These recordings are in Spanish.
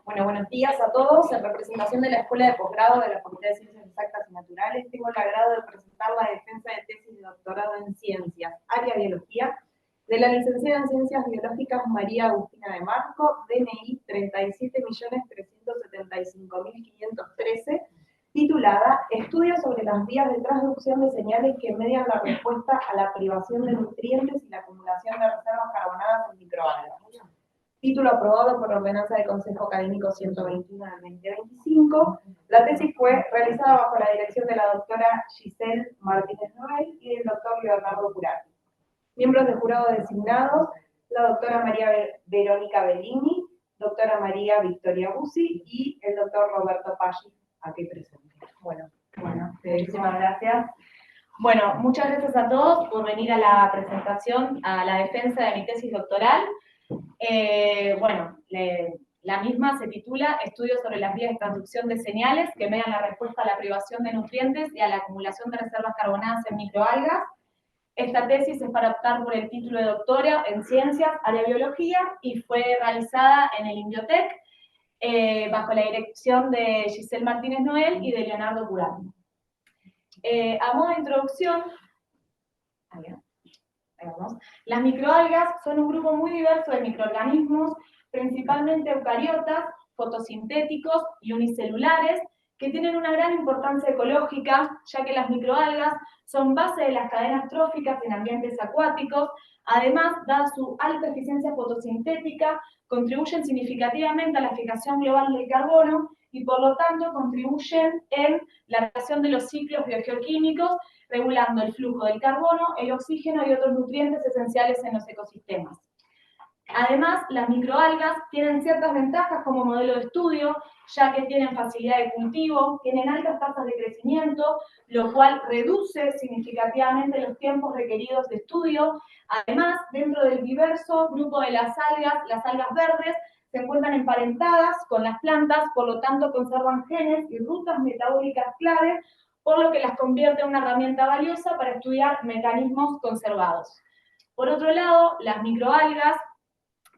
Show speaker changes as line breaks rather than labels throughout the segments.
Bueno, buenos días a todos. En representación de la Escuela de Posgrado de la Facultad de Ciencias Exactas y Naturales, tengo el agrado de presentar la defensa de tesis de doctorado en Ciencias, área Biología, de la licenciada en Ciencias Biológicas María Agustina de Marco, DNI 37.375.513, titulada Estudios sobre las vías de transducción de señales que median la respuesta a la privación de nutrientes y la acumulación de reservas carbonadas en microalgas. Título aprobado por Ordenanza del Consejo Académico 121 del 2025. La tesis fue realizada bajo la dirección de la doctora Giselle Martínez Noel y del doctor Leonardo Curati. Miembros del jurado designados, la doctora María Verónica Bellini, doctora María Victoria Bussi y el doctor Roberto Paggi, aquí presente. Bueno, muchísimas gracias. Bueno, muchas gracias a todos por venir a la presentación, a la defensa de mi tesis doctoral. La misma se titula Estudios sobre las vías de transducción de señales que median la respuesta a la privación de nutrientes y a la acumulación de reservas carbonadas en microalgas. Esta tesis es para optar por el título de doctora en Ciencias, área Biología, y fue realizada en el Inbiotec bajo la dirección de Giselle Martínez Noel y de Leonardo Curati. A modo de introducción, las microalgas son un grupo muy diverso de microorganismos, principalmente eucariotas, fotosintéticos y unicelulares, que tienen una gran importancia ecológica, ya que las microalgas son base de las cadenas tróficas en ambientes acuáticos. Además, dada su alta eficiencia fotosintética, contribuyen significativamente a la fijación global del carbono y, por lo tanto, contribuyen en la relación de los ciclos biogeoquímicos, regulando el flujo del carbono, el oxígeno y otros nutrientes esenciales en los ecosistemas. Además, las microalgas tienen ciertas ventajas como modelo de estudio, ya que tienen facilidad de cultivo, tienen altas tasas de crecimiento, lo cual reduce significativamente los tiempos requeridos de estudio. Además, dentro del diverso grupo de las algas verdes se encuentran emparentadas con las plantas, por lo tanto conservan genes y rutas metabólicas claves, por lo que las convierte en una herramienta valiosa para estudiar mecanismos conservados. Por otro lado, las microalgas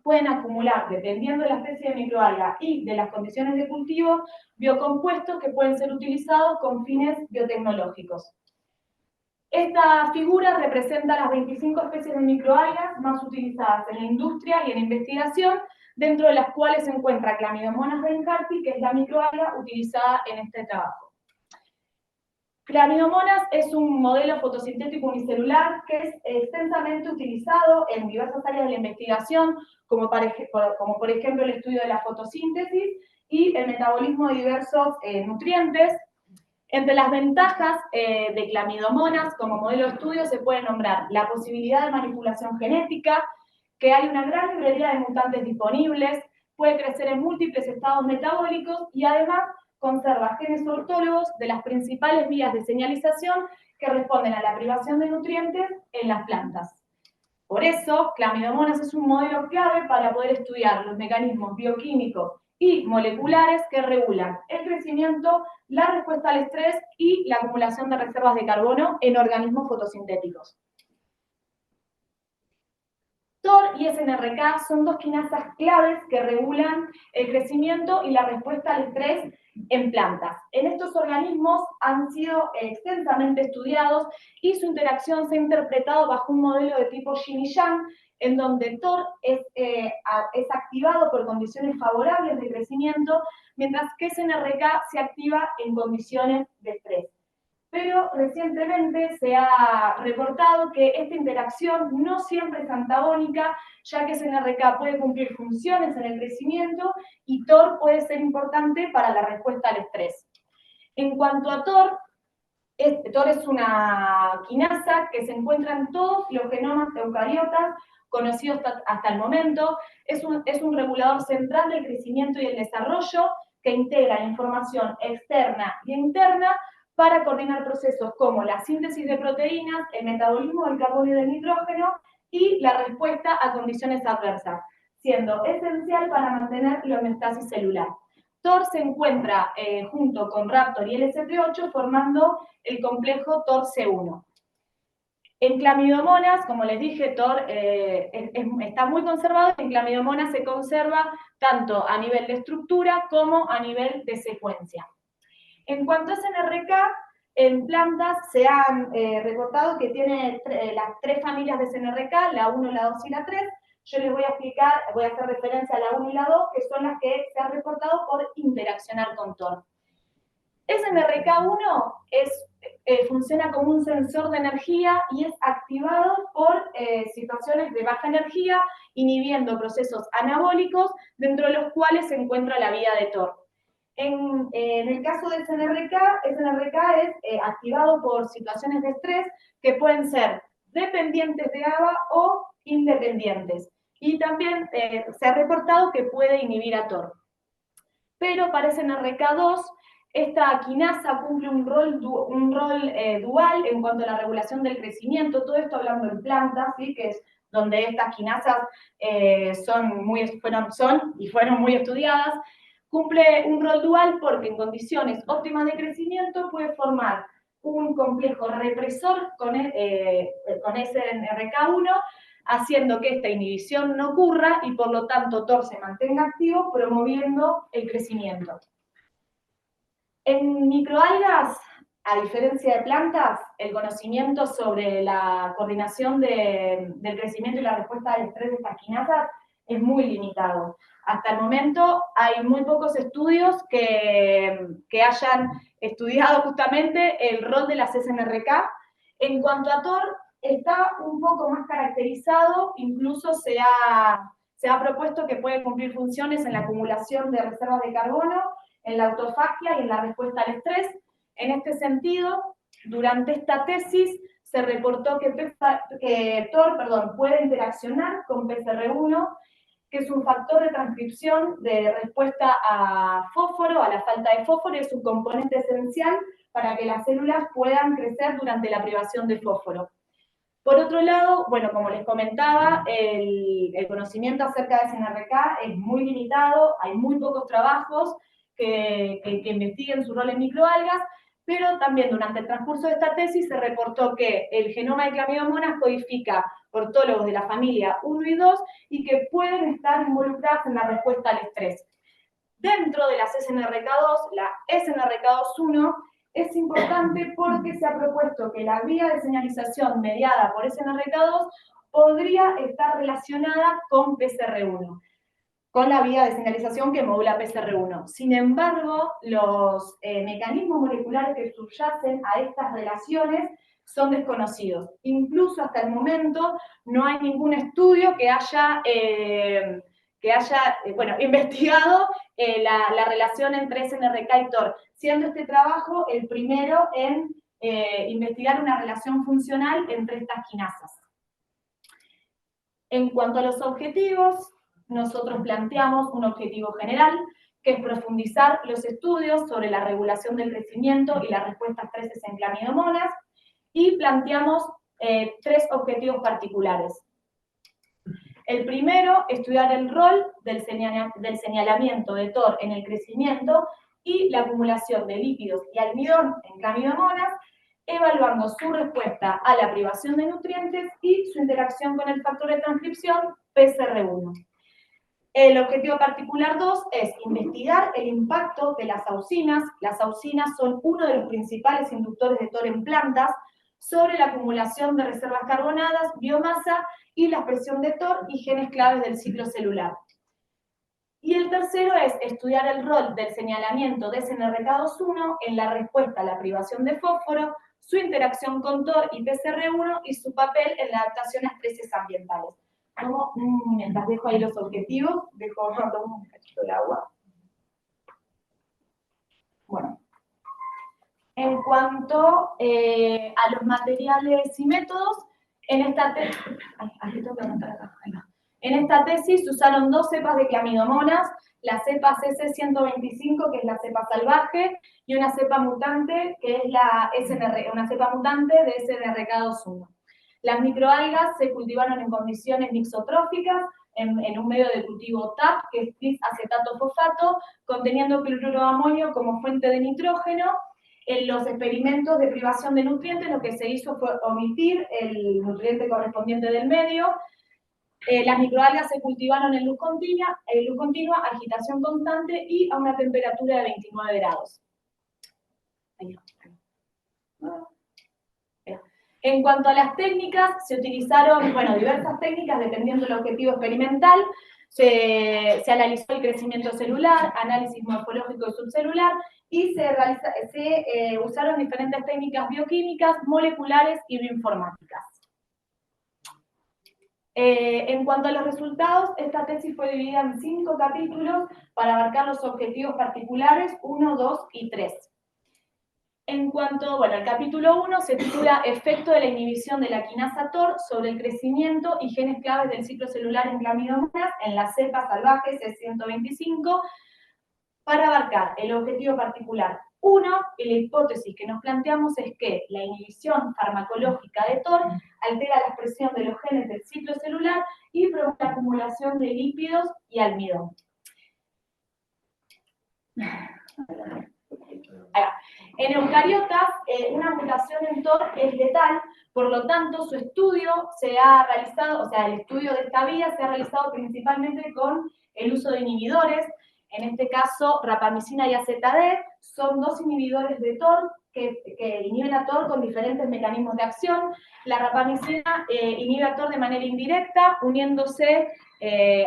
pueden acumular, dependiendo de la especie de microalga y de las condiciones de cultivo, biocompuestos que pueden ser utilizados con fines biotecnológicos. Esta figura representa las 25 especies de microalgas más utilizadas en la industria y en investigación, dentro de las cuales se encuentra Chlamydomonas reinhardti, que es la microalga utilizada en este trabajo. Chlamydomonas es un modelo fotosintético unicelular que es extensamente utilizado en diversas áreas de la investigación, como por ejemplo el estudio de la fotosíntesis y el metabolismo de diversos nutrientes. Entre las ventajas de Chlamydomonas como modelo de estudio se puede nombrar la posibilidad de manipulación genética, que hay una gran librería de mutantes disponibles, puede crecer en múltiples estados metabólicos y además conserva genes ortólogos de las principales vías de señalización que responden a la privación de nutrientes en las plantas. Por eso, Chlamydomonas es un modelo clave para poder estudiar los mecanismos bioquímicos y moleculares que regulan el crecimiento, la respuesta al estrés y la acumulación de reservas de carbono en organismos fotosintéticos. TOR y SNRK son dos quinasas claves que regulan el crecimiento y la respuesta al estrés en plantas. En estos organismos han sido extensamente estudiados y su interacción se ha interpretado bajo un modelo de tipo yin y yang, en donde TOR es activado por condiciones favorables de crecimiento, mientras que SNRK se activa en condiciones de estrés. Pero recientemente se ha reportado que esta interacción no siempre es antagónica, ya que SNRK puede cumplir funciones en el crecimiento y TOR puede ser importante para la respuesta al estrés. En cuanto a TOR es una quinasa que se encuentra en todos los genomas eucariotas conocidos hasta el momento. Es un regulador central del crecimiento y el desarrollo que integra la información externa y interna para coordinar procesos como la síntesis de proteínas, el metabolismo del carbono y del nitrógeno y la respuesta a condiciones adversas, siendo esencial para mantener la homeostasis celular. TOR se encuentra junto con Raptor y LSP8 formando el complejo TOR-C1. En Clamidomonas, como les dije, TOR está muy conservado, en Clamidomonas se conserva tanto a nivel de estructura como a nivel de secuencia. En cuanto a SNRK, en plantas se han reportado que tiene las 3 familias de SNRK, la 1, la 2 y la 3. Yo les voy a explicar, voy a hacer referencia a la 1 y la 2, que son las que se han reportado por interaccionar con TOR. SNRK1 funciona como un sensor de energía y es activado por situaciones de baja energía, inhibiendo procesos anabólicos, dentro de los cuales se encuentra la vía de TOR. En el caso de SNRK es activado por situaciones de estrés que pueden ser dependientes de GABA o independientes. Y también se ha reportado que puede inhibir a TOR. Pero para SNRK2, esta quinasa cumple un rol dual en cuanto a la regulación del crecimiento, todo esto hablando en plantas, ¿sí? Que es donde estas quinasas fueron muy estudiadas. Cumple un rol dual porque en condiciones óptimas de crecimiento puede formar un complejo represor con SNRK1, haciendo que esta inhibición no ocurra y por lo tanto TOR se mantenga activo, promoviendo el crecimiento. En microalgas, a diferencia de plantas, el conocimiento sobre la coordinación del crecimiento y la respuesta al estrés de estas quinasas es muy limitado. Hasta el momento hay muy pocos estudios que hayan estudiado justamente el rol de las SNRK. En cuanto a TOR, está un poco más caracterizado, incluso se ha propuesto que puede cumplir funciones en la acumulación de reservas de carbono, en la autofagia y en la respuesta al estrés. En este sentido, durante esta tesis se reportó que TOR puede interaccionar con PCR1, que es un factor de transcripción de respuesta a fósforo, a la falta de fósforo, y es un componente esencial para que las células puedan crecer durante la privación de fósforo. Por otro lado, bueno, como les comentaba, el conocimiento acerca de SNRK es muy limitado, hay muy pocos trabajos que investiguen su rol en microalgas, pero también durante el transcurso de esta tesis se reportó que el genoma de Clamidomonas codifica ortólogos de la familia 1 y 2 y que pueden estar involucradas en la respuesta al estrés. Dentro de las SNRK2, la SNRK2-1 es importante porque se ha propuesto que la vía de señalización mediada por SNRK2 podría estar relacionada con PCR1, con la vía de señalización que modula PCR1. Sin embargo, los mecanismos moleculares que subyacen a estas relaciones son desconocidos. Incluso hasta el momento no hay ningún estudio que haya investigado la relación entre SNRK y TOR, siendo este trabajo el primero en investigar una relación funcional entre estas quinasas. En cuanto a los objetivos, nosotros planteamos un objetivo general, que es profundizar los estudios sobre la regulación del crecimiento y las respuestas preses en Clamidomonas, y planteamos 3 objetivos particulares. El primero, estudiar el rol del señalamiento de TOR en el crecimiento y la acumulación de lípidos y almidón en Clamidomonas, evaluando su respuesta a la privación de nutrientes y su interacción con el factor de transcripción PCR1. El objetivo particular 2 es investigar el impacto de las auxinas. Las auxinas son uno de los principales inductores de TOR en plantas sobre la acumulación de reservas carbonadas, biomasa y la expresión de TOR y genes claves del ciclo celular. Y el tercero es estudiar el rol del señalamiento de SNRK2-1 en la respuesta a la privación de fósforo, su interacción con TOR y PCR1 y su papel en la adaptación a estreses ambientales. Mientras dejo ahí los objetivos, tomo un cachito de agua. Bueno, en cuanto a los materiales y métodos, en esta tesis se usaron 2 cepas de Clamidomonas, la cepa CC125, que es la cepa salvaje, y una cepa mutante, que es una cepa mutante de SNRK2-1. Las microalgas se cultivaron en condiciones mixotróficas, en un medio de cultivo TAP, que es trisacetato fosfato, conteniendo cloruro de amonio como fuente de nitrógeno, En los experimentos de privación de nutrientes, lo que se hizo fue omitir el nutriente correspondiente del medio. Las microalgas se cultivaron en luz continua, agitación constante y a una temperatura de 29 grados. En cuanto a las técnicas, se utilizaron, diversas técnicas dependiendo del objetivo experimental. Se analizó el crecimiento celular, análisis morfológico y subcelular, y se usaron diferentes técnicas bioquímicas, moleculares y bioinformáticas. En cuanto a los resultados, esta tesis fue dividida en 5 capítulos para abarcar los objetivos particulares 1, 2 y 3. En cuanto, el capítulo 1 se titula Efecto de la inhibición de la quinasa TOR sobre el crecimiento y genes claves del ciclo celular en clamidomonas en la cepa salvaje C125, para abarcar el objetivo particular 1, y la hipótesis que nos planteamos es que la inhibición farmacológica de TOR altera la expresión de los genes del ciclo celular y provoca la acumulación de lípidos y almidón. En eucariotas, una mutación en TOR es letal, por lo tanto, su estudio se ha realizado, el estudio de esta vía se ha realizado principalmente con el uso de inhibidores. En este caso, rapamicina y AZD son 2 inhibidores de TOR que inhiben a TOR con diferentes mecanismos de acción. La rapamicina inhibe a TOR de manera indirecta, uniéndose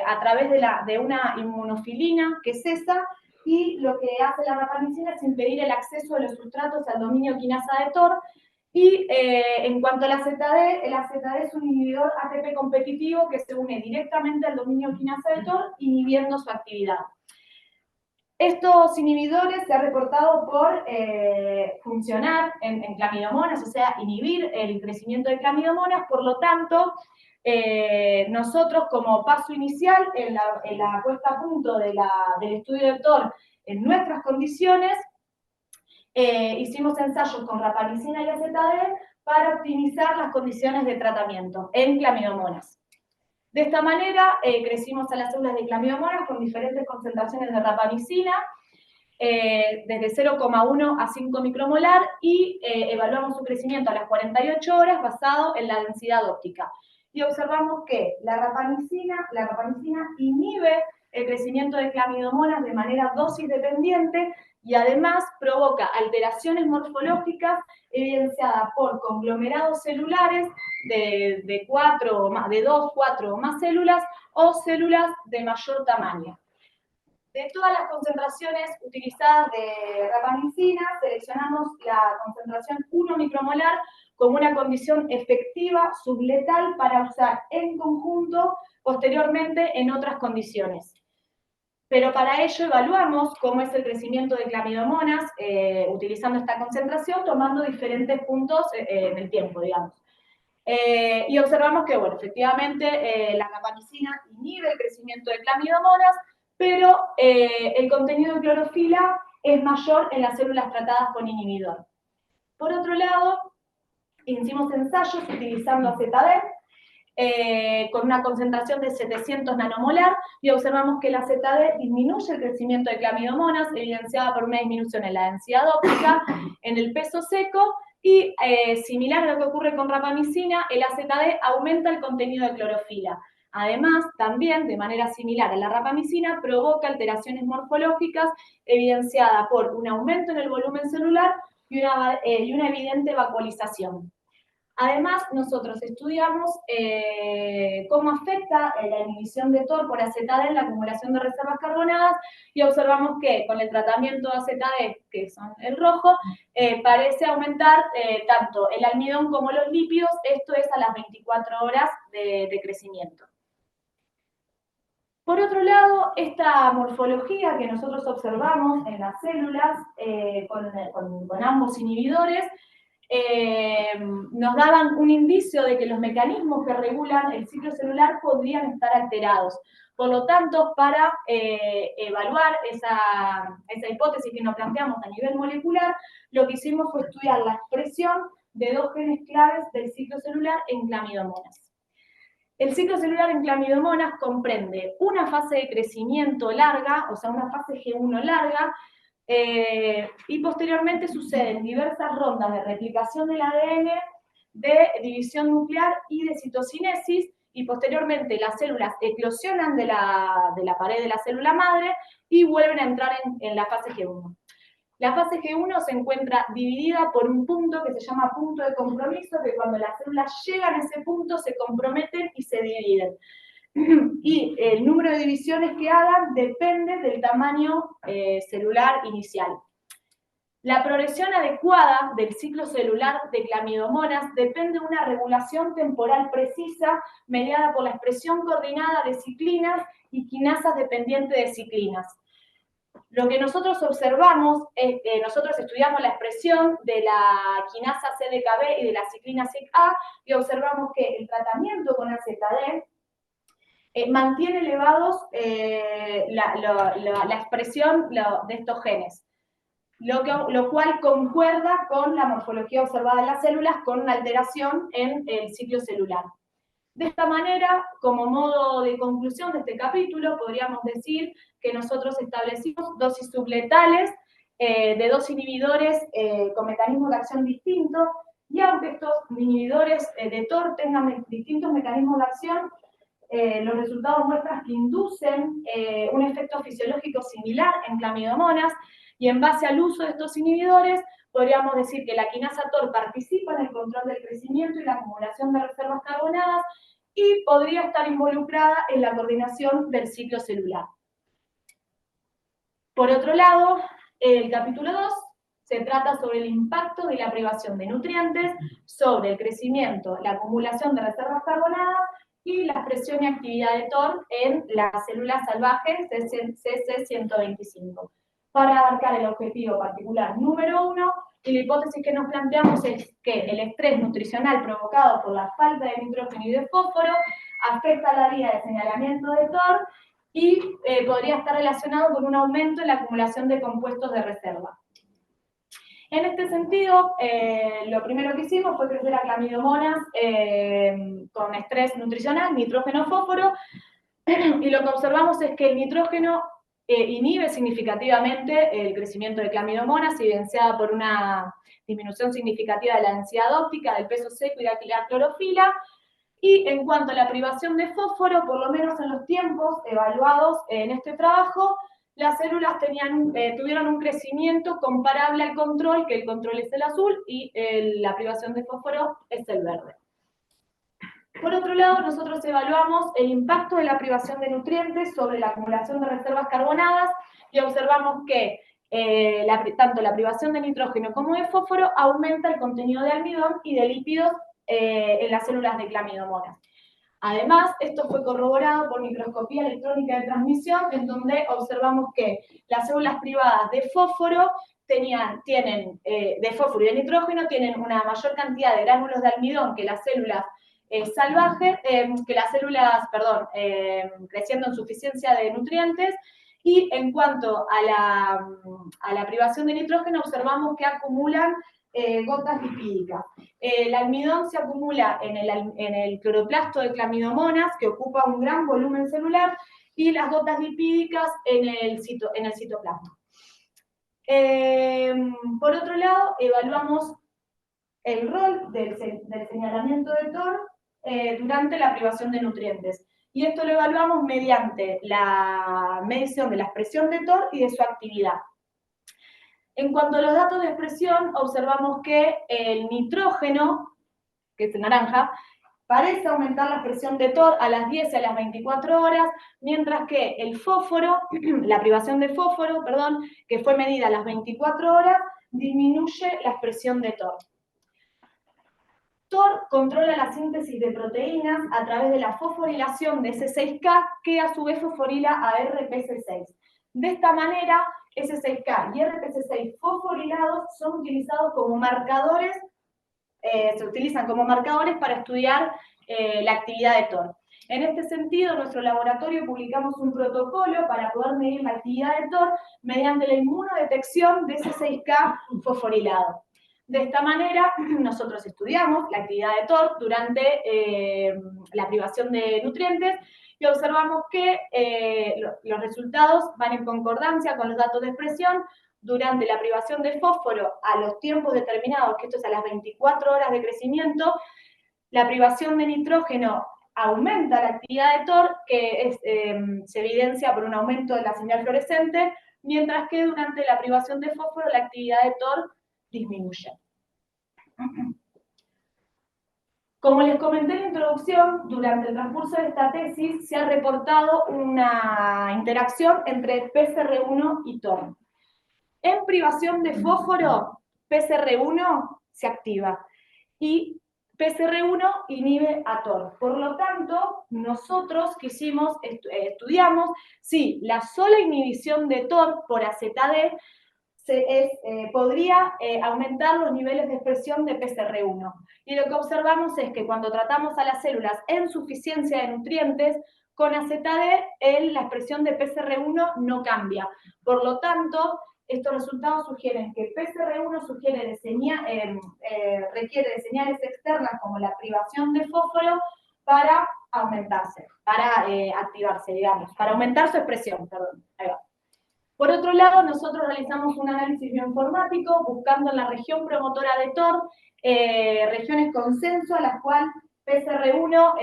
a través de una inmunofilina que cesa, y lo que hace la rapamicina es impedir el acceso de los sustratos al dominio quinasa de TOR. Y en cuanto al AZD, el AZD es un inhibidor ATP competitivo que se une directamente al dominio quinasa de TOR, inhibiendo su actividad. Estos inhibidores se han reportado por funcionar en clamidomonas, inhibir el crecimiento de clamidomonas. Por lo tanto, nosotros como paso inicial en la puesta a punto del estudio de TOR en nuestras condiciones, hicimos ensayos con rapamicina y AZD para optimizar las condiciones de tratamiento en clamidomonas. De esta manera, crecimos a las células de clamidomonas con diferentes concentraciones de rapamicina, desde 0,1 a 5 micromolar, y evaluamos su crecimiento a las 48 horas basado en la densidad óptica. Y observamos que la rapamicina inhibe el crecimiento de clamidomonas de manera dosis dependiente, y además provoca alteraciones morfológicas evidenciadas por conglomerados celulares de 2, 4 o más células, o células de mayor tamaño. De todas las concentraciones utilizadas de rapamicina, seleccionamos la concentración 1 micromolar como una condición efectiva subletal para usar en conjunto posteriormente en otras condiciones. Pero para ello evaluamos cómo es el crecimiento de clamidomonas utilizando esta concentración, tomando diferentes puntos en el tiempo, digamos. Y observamos que, efectivamente la rapamicina inhibe el crecimiento de clamidomonas, pero el contenido de clorofila es mayor en las células tratadas con inhibidor. Por otro lado, hicimos ensayos utilizando AZD, con una concentración de 700 nanomolar, y observamos que la AZD disminuye el crecimiento de clamidomonas, evidenciada por una disminución en la densidad óptica, en el peso seco, y similar a lo que ocurre con rapamicina, el AZD aumenta el contenido de clorofila. Además, también, de manera similar a la rapamicina, provoca alteraciones morfológicas, evidenciada por un aumento en el volumen celular y una evidente vacuolización. Además, nosotros estudiamos cómo afecta la inhibición de TOR por AZD en la acumulación de reservas carbonadas, y observamos que con el tratamiento de AZD, que son el rojo, parece aumentar tanto el almidón como los lípidos, esto es a las 24 horas de crecimiento. Por otro lado, esta morfología que nosotros observamos en las células con ambos inhibidores, nos daban un indicio de que los mecanismos que regulan el ciclo celular podrían estar alterados. Por lo tanto, para evaluar esa hipótesis que nos planteamos a nivel molecular, lo que hicimos fue estudiar la expresión de 2 genes claves del ciclo celular en clamidomonas. El ciclo celular en clamidomonas comprende una fase de crecimiento larga, una fase G1 larga, y posteriormente suceden diversas rondas de replicación del ADN, de división nuclear y de citocinesis, y posteriormente las células eclosionan de la pared de la célula madre y vuelven a entrar en la fase G1. La fase G1 se encuentra dividida por un punto que se llama punto de compromiso, que cuando las células llegan a ese punto se comprometen y se dividen. Y el número de divisiones que hagan depende del tamaño celular inicial. La progresión adecuada del ciclo celular de clamidomonas depende de una regulación temporal precisa mediada por la expresión coordinada de ciclinas y quinasas dependientes de ciclinas. Lo que nosotros observamos es que nosotros estudiamos la expresión de la quinasa CDKB y de la ciclina SIC-A y observamos que el tratamiento con AZD mantiene elevados la expresión de estos genes, lo cual concuerda con la morfología observada en las células con una alteración en el ciclo celular. De esta manera, como modo de conclusión de este capítulo, podríamos decir que nosotros establecimos dosis subletales de dos inhibidores con mecanismos de acción distintos, y aunque estos inhibidores de TOR tengan distintos mecanismos de acción, los resultados muestran que inducen un efecto fisiológico similar en clamidomonas, y en base al uso de estos inhibidores, podríamos decir que la quinasa TOR participa en el control del crecimiento y la acumulación de reservas carbonadas y podría estar involucrada en la coordinación del ciclo celular. Por otro lado, el capítulo 2 se trata sobre el impacto de la privación de nutrientes sobre el crecimiento, la acumulación de reservas carbonadas y la expresión y actividad de TOR en las células salvajes CC125. Para abarcar el objetivo particular número 1, y la hipótesis que nos planteamos es que el estrés nutricional provocado por la falta de nitrógeno y de fósforo afecta la vía de señalamiento de TOR y podría estar relacionado con un aumento en la acumulación de compuestos de reserva. En este sentido, lo primero que hicimos fue crecer a clamidomonas con estrés nutricional, nitrógeno-fósforo, y lo que observamos es que el nitrógeno inhibe significativamente el crecimiento de clamidomonas, evidenciada por una disminución significativa de la densidad óptica, del peso seco y de la clorofila. Y en cuanto a la privación de fósforo, por lo menos en los tiempos evaluados en este trabajo, las células tuvieron un crecimiento comparable al control, que el control es el azul y la privación de fósforo es el verde. Por otro lado, nosotros evaluamos el impacto de la privación de nutrientes sobre la acumulación de reservas carbonadas y observamos que tanto la privación de nitrógeno como de fósforo aumenta el contenido de almidón y de lípidos en las células de clamidomonas. Además, esto fue corroborado por microscopía electrónica de transmisión, en donde observamos que las células privadas de fósforo de fósforo y de nitrógeno tienen una mayor cantidad de gránulos de almidón que las células salvajes, creciendo en suficiencia de nutrientes. Y en cuanto a la privación de nitrógeno, observamos que acumulan gotas lipídicas. El almidón se acumula en el cloroplasto de clamidomonas, que ocupa un gran volumen celular, y las gotas lipídicas en el citoplasma. Por otro lado, evaluamos el rol del señalamiento de TOR durante la privación de nutrientes. Y esto lo evaluamos mediante la medición de la expresión de TOR y de su actividad. En cuanto a los datos de expresión, observamos que el nitrógeno, que es el naranja, parece aumentar la expresión de TOR a las 10 y a las 24 horas, mientras que el fósforo, la privación de fósforo, que fue medida a las 24 horas, disminuye la expresión de TOR. TOR controla la síntesis de proteínas a través de la fosforilación de S6K, que a su vez fosforila a RPC6. De esta manera, S6K y RPC6 fosforilados son utilizados como marcadores, para estudiar la actividad de TOR. En este sentido, en nuestro laboratorio publicamos un protocolo para poder medir la actividad de TOR mediante la inmunodetección de S6K fosforilado. De esta manera, nosotros estudiamos la actividad de TOR durante la privación de nutrientes y observamos que los resultados van en concordancia con los datos de expresión, durante la privación de fósforo a los tiempos determinados, que esto es a las 24 horas de crecimiento, la privación de nitrógeno aumenta la actividad de TOR, que se evidencia por un aumento de la señal fluorescente, mientras que durante la privación de fósforo la actividad de TOR disminuye. Como les comenté en la introducción, durante el transcurso de esta tesis se ha reportado una interacción entre PCR1 y TOR. En privación de fósforo, PCR1 se activa y PCR1 inhibe a TOR. Por lo tanto, nosotros estudiamos si la sola inhibición de TOR por AZD podría aumentar los niveles de expresión de PCR1. Y lo que observamos es que cuando tratamos a las células en suficiencia de nutrientes, con AZD la expresión de PCR1 no cambia. Por lo tanto, estos resultados sugieren que PCR1 requiere de señales externas como la privación de fósforo para aumentarse, para activarse, digamos, para aumentar su expresión, perdón. Ahí va. Por otro lado, nosotros realizamos un análisis bioinformático buscando en la región promotora de TOR regiones consenso a las cuales PCR1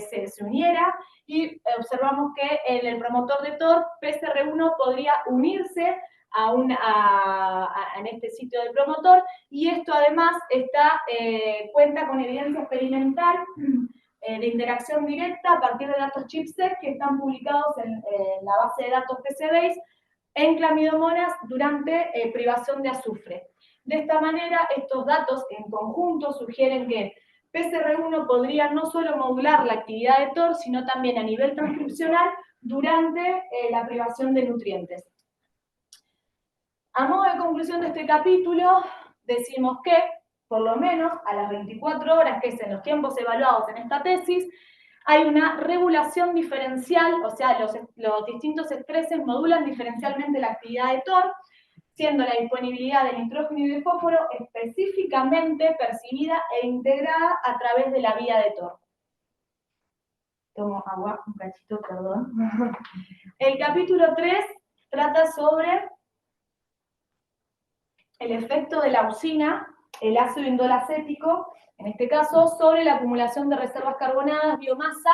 se uniera y observamos que en el promotor de TOR, PCR1 podría unirse en este sitio del promotor, y esto además cuenta con evidencia experimental de interacción directa a partir de datos ChIP-seq que están publicados en la base de datos PCBase en clamidomonas durante privación de azufre. De esta manera, estos datos en conjunto sugieren que PCR1 podría no solo modular la actividad de TOR, sino también a nivel transcripcional durante la privación de nutrientes. A modo de conclusión de este capítulo, decimos que, por lo menos a las 24 horas, que es en los tiempos evaluados en esta tesis, hay una regulación diferencial, o sea, los distintos estreses modulan diferencialmente la actividad de TOR, siendo la disponibilidad de nitrógeno y de fósforo específicamente percibida e integrada a través de la vía de TOR. Tomo agua, un cachito, perdón. El capítulo 3 trata sobre el efecto de la auxina, el ácido indolacético, en este caso, sobre la acumulación de reservas carbonadas, biomasa,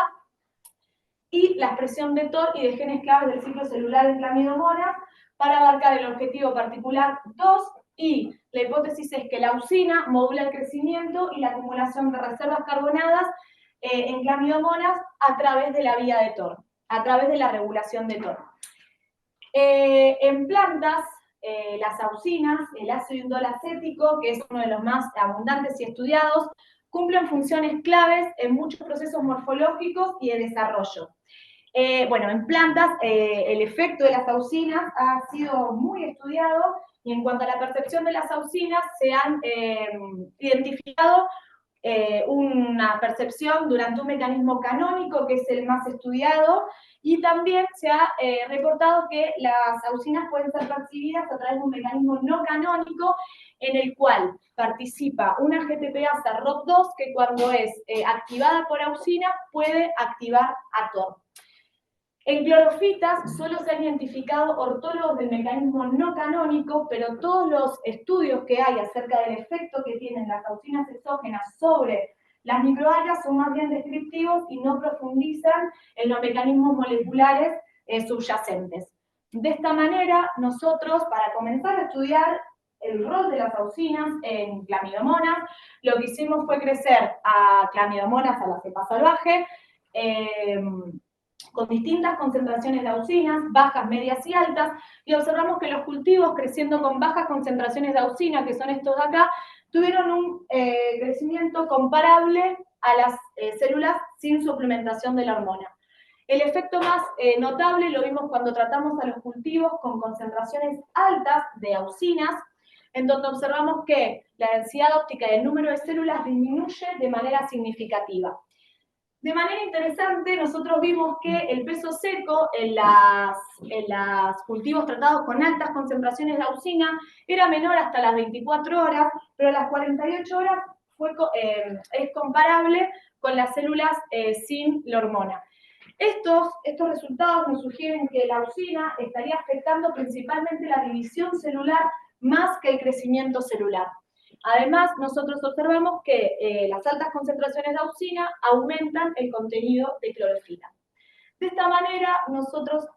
y la expresión de TOR y de genes claves del ciclo celular en clamidomonas para abarcar el objetivo particular 2, y la hipótesis es que la auxina modula el crecimiento y la acumulación de reservas carbonadas en clamidomonas a través de la vía de TOR, a través de la regulación de TOR. En plantas, las auxinas, el ácido indolacético, que es uno de los más abundantes y estudiados, cumplen funciones claves en muchos procesos morfológicos y de desarrollo. En plantas, el efecto de las auxinas ha sido muy estudiado, y en cuanto a la percepción de las auxinas, se han identificado una percepción durante un mecanismo canónico, que es el más estudiado, y también se ha reportado que las auxinas pueden ser percibidas a través de un mecanismo no canónico, en el cual participa una GTPase ROT2, que cuando es activada por auxina puede activar a TOR. En clorofitas solo se han identificado ortólogos del mecanismo no canónico, pero todos los estudios que hay acerca del efecto que tienen las auxinas exógenas sobre las microalgas son más bien descriptivos y no profundizan en los mecanismos moleculares subyacentes. De esta manera, nosotros, para comenzar a estudiar el rol de las auxinas en clamidomonas, lo que hicimos fue crecer a clamidomonas a la cepa salvaje, con distintas concentraciones de auxinas, bajas, medias y altas, y observamos que los cultivos creciendo con bajas concentraciones de auxina, que son estos de acá, tuvieron un crecimiento comparable a las células sin suplementación de la hormona. El efecto más notable lo vimos cuando tratamos a los cultivos con concentraciones altas de auxinas, en donde observamos que la densidad óptica y el número de células disminuye de manera significativa. De manera interesante, nosotros vimos que el peso seco en los cultivos tratados con altas concentraciones de auxina era menor hasta las 24 horas, pero a las 48 horas es comparable con las células sin la hormona. Estos resultados nos sugieren que la auxina estaría afectando principalmente la división celular más que el crecimiento celular. Además, nosotros observamos que las altas concentraciones de auxina aumentan el contenido de clorofila. De esta manera, nosotros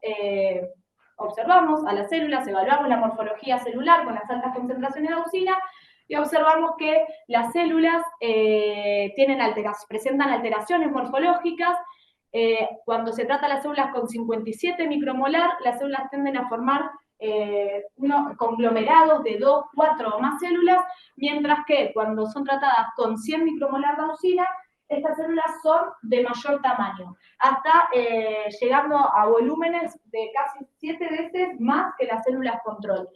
observamos a las células, evaluamos la morfología celular con las altas concentraciones de auxina y observamos que las células presentan alteraciones morfológicas. Cuando se trata de las células con 57 micromolar, las células tienden a formar conglomerados de 2, 4 o más células, mientras que cuando son tratadas con 100 micromolar de auxina, estas células son de mayor tamaño, hasta llegando a volúmenes de casi 7 veces más que las células control.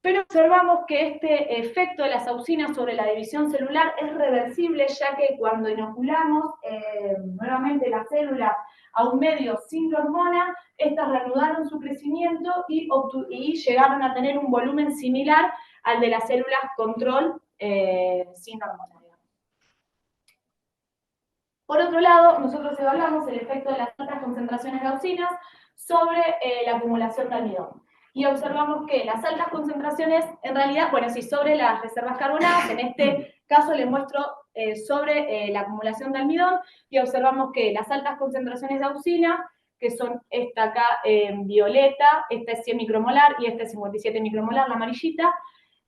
Pero observamos que este efecto de las auxinas sobre la división celular es reversible, ya que cuando inoculamos nuevamente las células a un medio sin hormona, estas reanudaron su crecimiento y llegaron a tener un volumen similar al de las células control sin hormona. Por otro lado, nosotros evaluamos el efecto de las altas concentraciones de auxinas sobre la acumulación de almidón. Y observamos que las altas concentraciones, en realidad, bueno, sí, sobre las reservas carbonadas, en este caso les muestro sobre la acumulación de almidón, y observamos que las altas concentraciones de auxina, que son esta acá en violeta, esta es 100 micromolar y esta es 57 micromolar, la amarillita,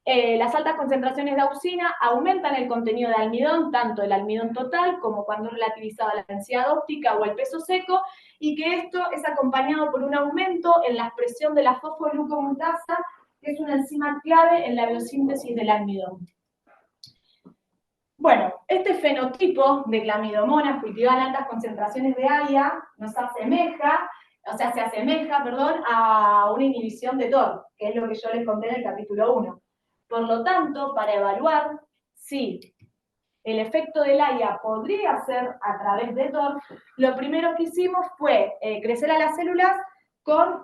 las altas concentraciones de auxina aumentan el contenido de almidón, tanto el almidón total como cuando es relativizado a la densidad óptica o al peso seco, y que esto es acompañado por un aumento en la expresión de la fosfoglucomutasa, que es una enzima clave en la biosíntesis del almidón. Bueno, este fenotipo de clamidomonas cultivada en altas concentraciones de AIA se asemeja a una inhibición de TOR, que es lo que yo les conté en el capítulo 1. Por lo tanto, para evaluar si el efecto del AIA podría ser a través de TOR, lo primero que hicimos fue crecer a las células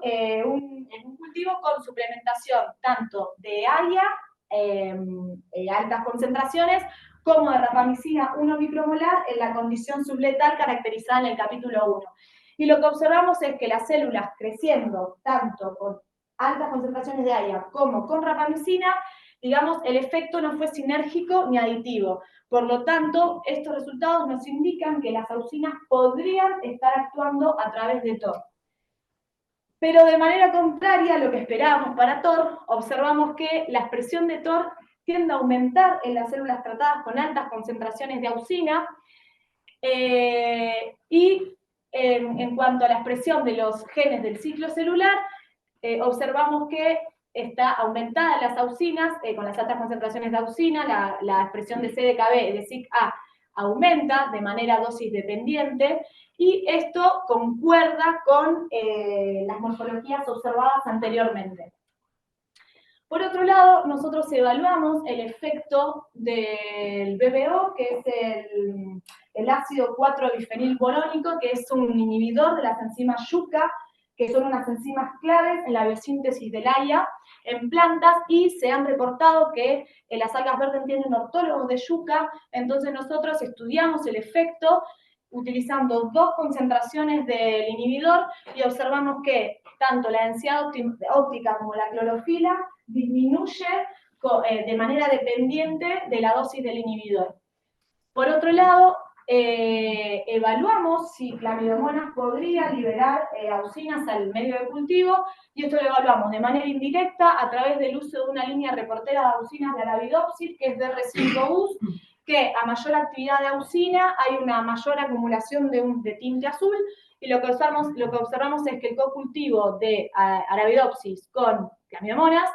en un cultivo con suplementación tanto de AIA, altas concentraciones, como de rapamicina 1 micromolar en la condición subletal caracterizada en el capítulo 1. Y lo que observamos es que las células creciendo tanto con altas concentraciones de AIA como con rapamicina, digamos, el efecto no fue sinérgico ni aditivo. Por lo tanto, estos resultados nos indican que las auxinas podrían estar actuando a través de TOR. Pero de manera contraria a lo que esperábamos para TOR, observamos que la expresión de TOR tiende a aumentar en las células tratadas con altas concentraciones de auxina, y en cuanto a la expresión de los genes del ciclo celular, observamos que está aumentada las auxinas, con las altas concentraciones de auxina, la expresión de CDKB y de SIC-A aumenta de manera dosis dependiente, y esto concuerda con las morfologías observadas anteriormente. Por otro lado, nosotros evaluamos el efecto del BBO, que es el ácido 4-bifenilborónico, que es un inhibidor de las enzimas yucca, que son unas enzimas claves en la biosíntesis del AIA en plantas, y se han reportado que las algas verdes tienen ortólogos de yucca. Entonces nosotros estudiamos el efecto utilizando 2 concentraciones del inhibidor y observamos que tanto la densidad óptica como la clorofila disminuye de manera dependiente de la dosis del inhibidor. Por otro lado, evaluamos si Clamidomonas podría liberar auxinas al medio de cultivo, y esto lo evaluamos de manera indirecta a través del uso de una línea reportera de auxinas de Arabidopsis, que es DR5-US, que a mayor actividad de auxina hay una mayor acumulación de tinte azul, y lo que observamos es que el cocultivo de Arabidopsis con Clamidomonas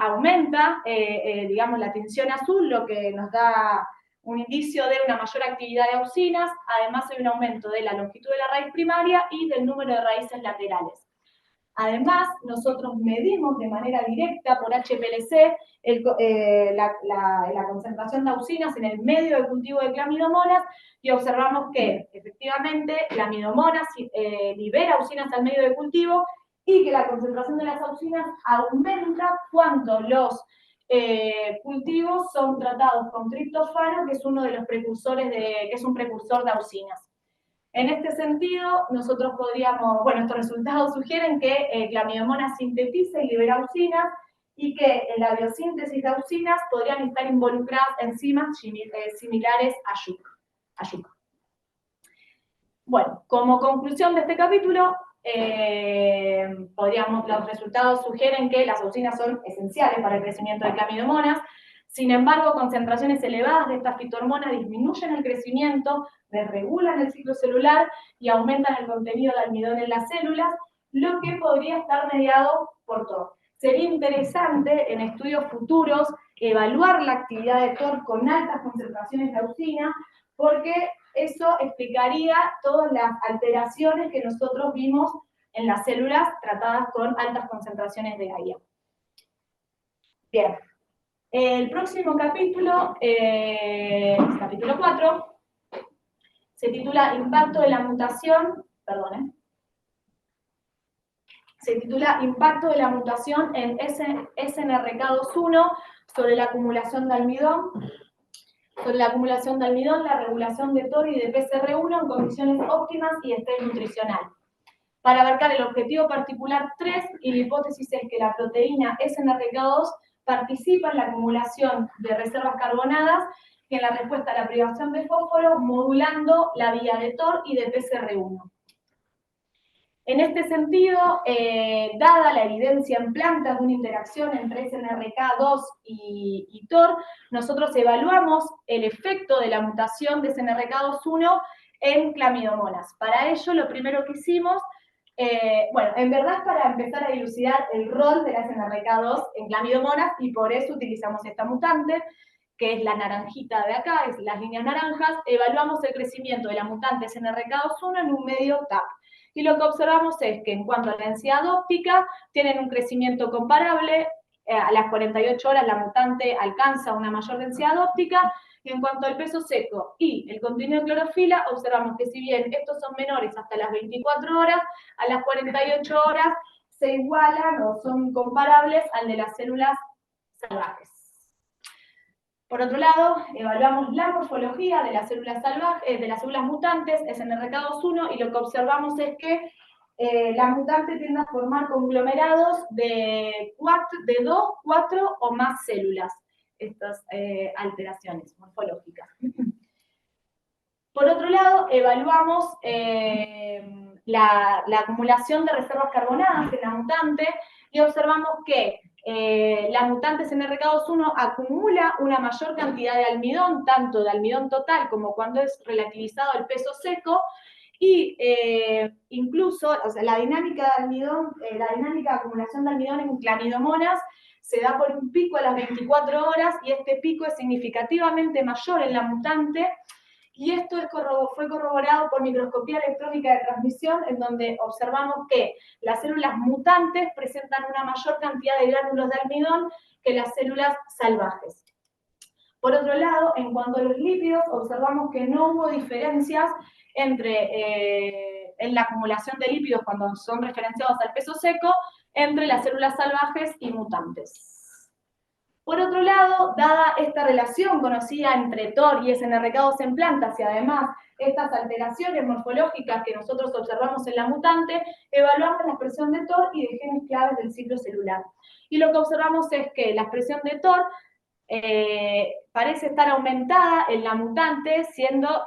aumenta, digamos, la tinción azul, lo que nos da un indicio de una mayor actividad de auxinas. Además hay un aumento de la longitud de la raíz primaria y del número de raíces laterales. Además, nosotros medimos de manera directa por HPLC la concentración de auxinas en el medio de cultivo de Clamidomonas, y observamos que efectivamente Clamidomonas libera auxinas al medio de cultivo, y que la concentración de las auxinas aumenta cuando los cultivos son tratados con triptofano, que es uno de los precursores que es un precursor de auxinas. En este sentido, nosotros podríamos, bueno, estos resultados sugieren que Clamidomonas sintetiza y libera auxinas y que en la biosíntesis de auxinas podrían estar involucradas enzimas similares a yuca. Bueno, como conclusión de este capítulo, los resultados sugieren que las auxinas son esenciales para el crecimiento de Clamidomonas. Sin embargo, concentraciones elevadas de esta fitohormona disminuyen el crecimiento, desregulan el ciclo celular y aumentan el contenido de almidón en las células, lo que podría estar mediado por TOR. Sería interesante en estudios futuros evaluar la actividad de TOR con altas concentraciones de auxina, porque eso explicaría todas las alteraciones que nosotros vimos en las células tratadas con altas concentraciones de AIA. Bien. El próximo capítulo, capítulo 4, se titula Impacto de la mutación, se titula Impacto de la mutación en SNRK2-1 sobre la acumulación de almidón, la regulación de TOR y de PCR1 en condiciones óptimas y estrés nutricional. Para abarcar el objetivo particular 3, y la hipótesis es que la proteína SNRK2 participa en la acumulación de reservas carbonadas y en la respuesta a la privación de fósforo, modulando la vía de TOR y de PCR1. En este sentido, dada la evidencia en plantas de una interacción entre SNRK2 y TOR, nosotros evaluamos el efecto de la mutación de SNRK2-1 en Clamidomonas. Para ello, lo primero que hicimos, bueno, en verdad es para empezar a dilucidar el rol de la SNRK2 en Clamidomonas, y por eso utilizamos esta mutante, que es la naranjita de acá, es las líneas naranjas. Evaluamos el crecimiento de la mutante SNRK2-1 en un medio TAP. Y lo que observamos es que en cuanto a la densidad óptica, tienen un crecimiento comparable. A las 48 horas la mutante alcanza una mayor densidad óptica, y en cuanto al peso seco y el contenido de clorofila, observamos que si bien estos son menores hasta las 24 horas, a las 48 horas se igualan o son comparables al de las células salvajes. Por otro lado, evaluamos la morfología de las células salvajes, de las células mutantes, SNRK2-1, y lo que observamos es que la mutante tiende a formar conglomerados de 2, 4 o más células, estas alteraciones morfológicas. Por otro lado, evaluamos la acumulación de reservas carbonadas en la mutante y observamos que la mutante SNRK2-1 acumula una mayor cantidad de almidón, tanto de almidón total como cuando es relativizado el peso seco, y incluso, o sea, la dinámica de almidón, la dinámica de acumulación de almidón en Clamidomonas se da por un pico a las 24 horas, y este pico es significativamente mayor en la mutante, y esto fue corroborado por microscopía electrónica de transmisión, en donde observamos que las células mutantes presentan una mayor cantidad de gránulos de almidón que las células salvajes. Por otro lado, en cuanto a los lípidos, observamos que no hubo diferencias en la acumulación de lípidos cuando son referenciados al peso seco entre las células salvajes y mutantes. Por otro lado, dada esta relación conocida entre TOR y SNRK2 en plantas, y además estas alteraciones morfológicas que nosotros observamos en la mutante, evaluamos la expresión de TOR y de genes claves del ciclo celular. Y lo que observamos es que la expresión de TOR parece estar aumentada en la mutante, siendo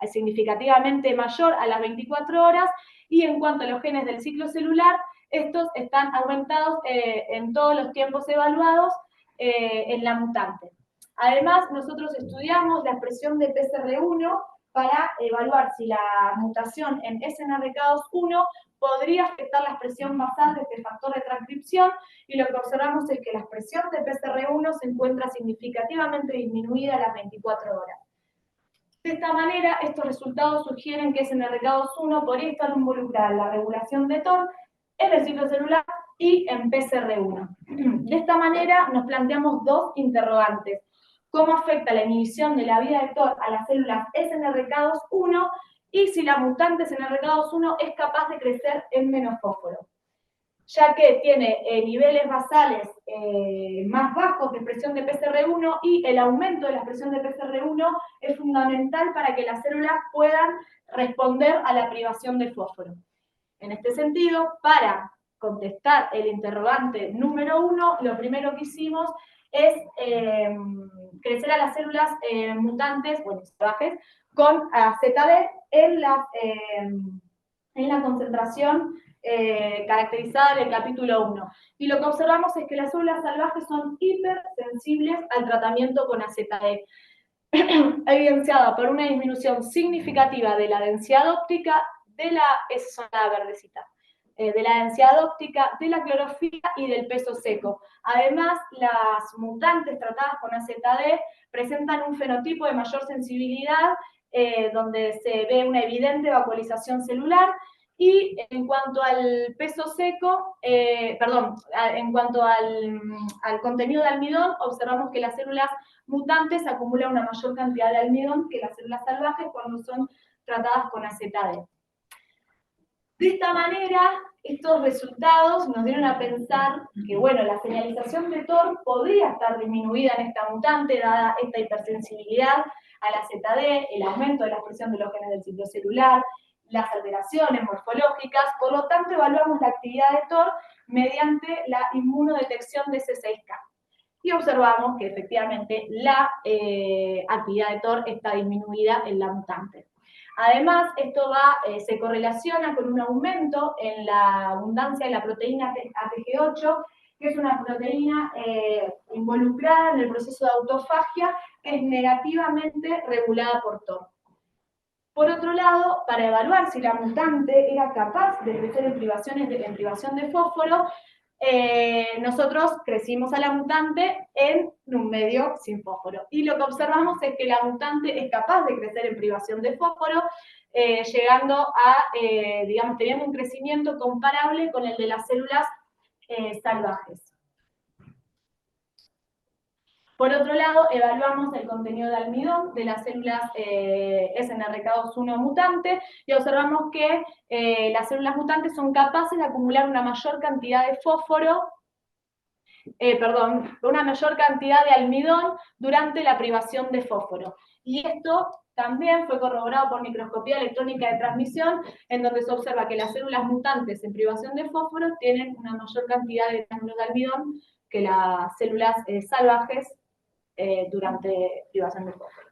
significativamente mayor a las 24 horas, y en cuanto a los genes del ciclo celular, estos están aumentados en todos los tiempos evaluados en la mutante. Además, nosotros estudiamos la expresión de PCR1 para evaluar si la mutación en SNRK2-1 podría afectar la expresión basal de este factor de transcripción, y lo que observamos es que la expresión de PCR1 se encuentra significativamente disminuida a las 24 horas. De esta manera, estos resultados sugieren que SNRK2-1 podría estar involucrada en la regulación de TOR, en el ciclo celular y en PCR1. De esta manera nos planteamos dos interrogantes: ¿cómo afecta la inhibición de la vía de TOR a las células SNRK2-1? Y si la mutante SNRK2-1 es capaz de crecer en menos fósforo, ya que tiene niveles basales más bajos de expresión de PCR1, y el aumento de la expresión de PCR1 es fundamental para que las células puedan responder a la privación de fósforo. En este sentido, para contestar el interrogante número 1, lo primero que hicimos es crecer a las células mutantes, bueno, salvajes, con AZD en la concentración caracterizada en el capítulo 1. Y lo que observamos es que las células salvajes son hipersensibles al tratamiento con AZD, evidenciada por una disminución significativa de la densidad óptica de la, esa es la verdecita, de la densidad óptica, de la clorofila y del peso seco. Además, las mutantes tratadas con AZD presentan un fenotipo de mayor sensibilidad, donde se ve una evidente vacuolización celular, y en cuanto al peso seco, en cuanto al contenido de almidón, observamos que las células mutantes acumulan una mayor cantidad de almidón que las células salvajes cuando son tratadas con AZD. De esta manera, estos resultados nos dieron a pensar que, bueno, la señalización de TOR podría estar disminuida en esta mutante, dada esta hipersensibilidad a la AZD, el aumento de la expresión de los genes del ciclo celular, las alteraciones morfológicas. Por lo tanto, evaluamos la actividad de TOR mediante la inmunodetección de C6K. Y observamos que efectivamente la actividad de TOR está disminuida en la mutante. Además, esto se correlaciona con un aumento en la abundancia de la proteína ATG8, que es una proteína involucrada en el proceso de autofagia, que es negativamente regulada por TOR. Por otro lado, para evaluar si la mutante era capaz de crecer en privación de fósforo, nosotros crecimos a la mutante en un medio sin fósforo. Y lo que observamos es que la mutante es capaz de crecer en privación de fósforo, llegando a, digamos, teniendo un crecimiento comparable con el de las células salvajes. Por otro lado, evaluamos el contenido de almidón de las células SNRK2-1 mutante y observamos que las células mutantes son capaces de acumular una mayor cantidad de fósforo, una mayor cantidad de almidón durante la privación de fósforo. Y esto también fue corroborado por microscopía electrónica de transmisión, en donde se observa que las células mutantes en privación de fósforo tienen una mayor cantidad de de almidón que las células salvajes durante privación de fósforo.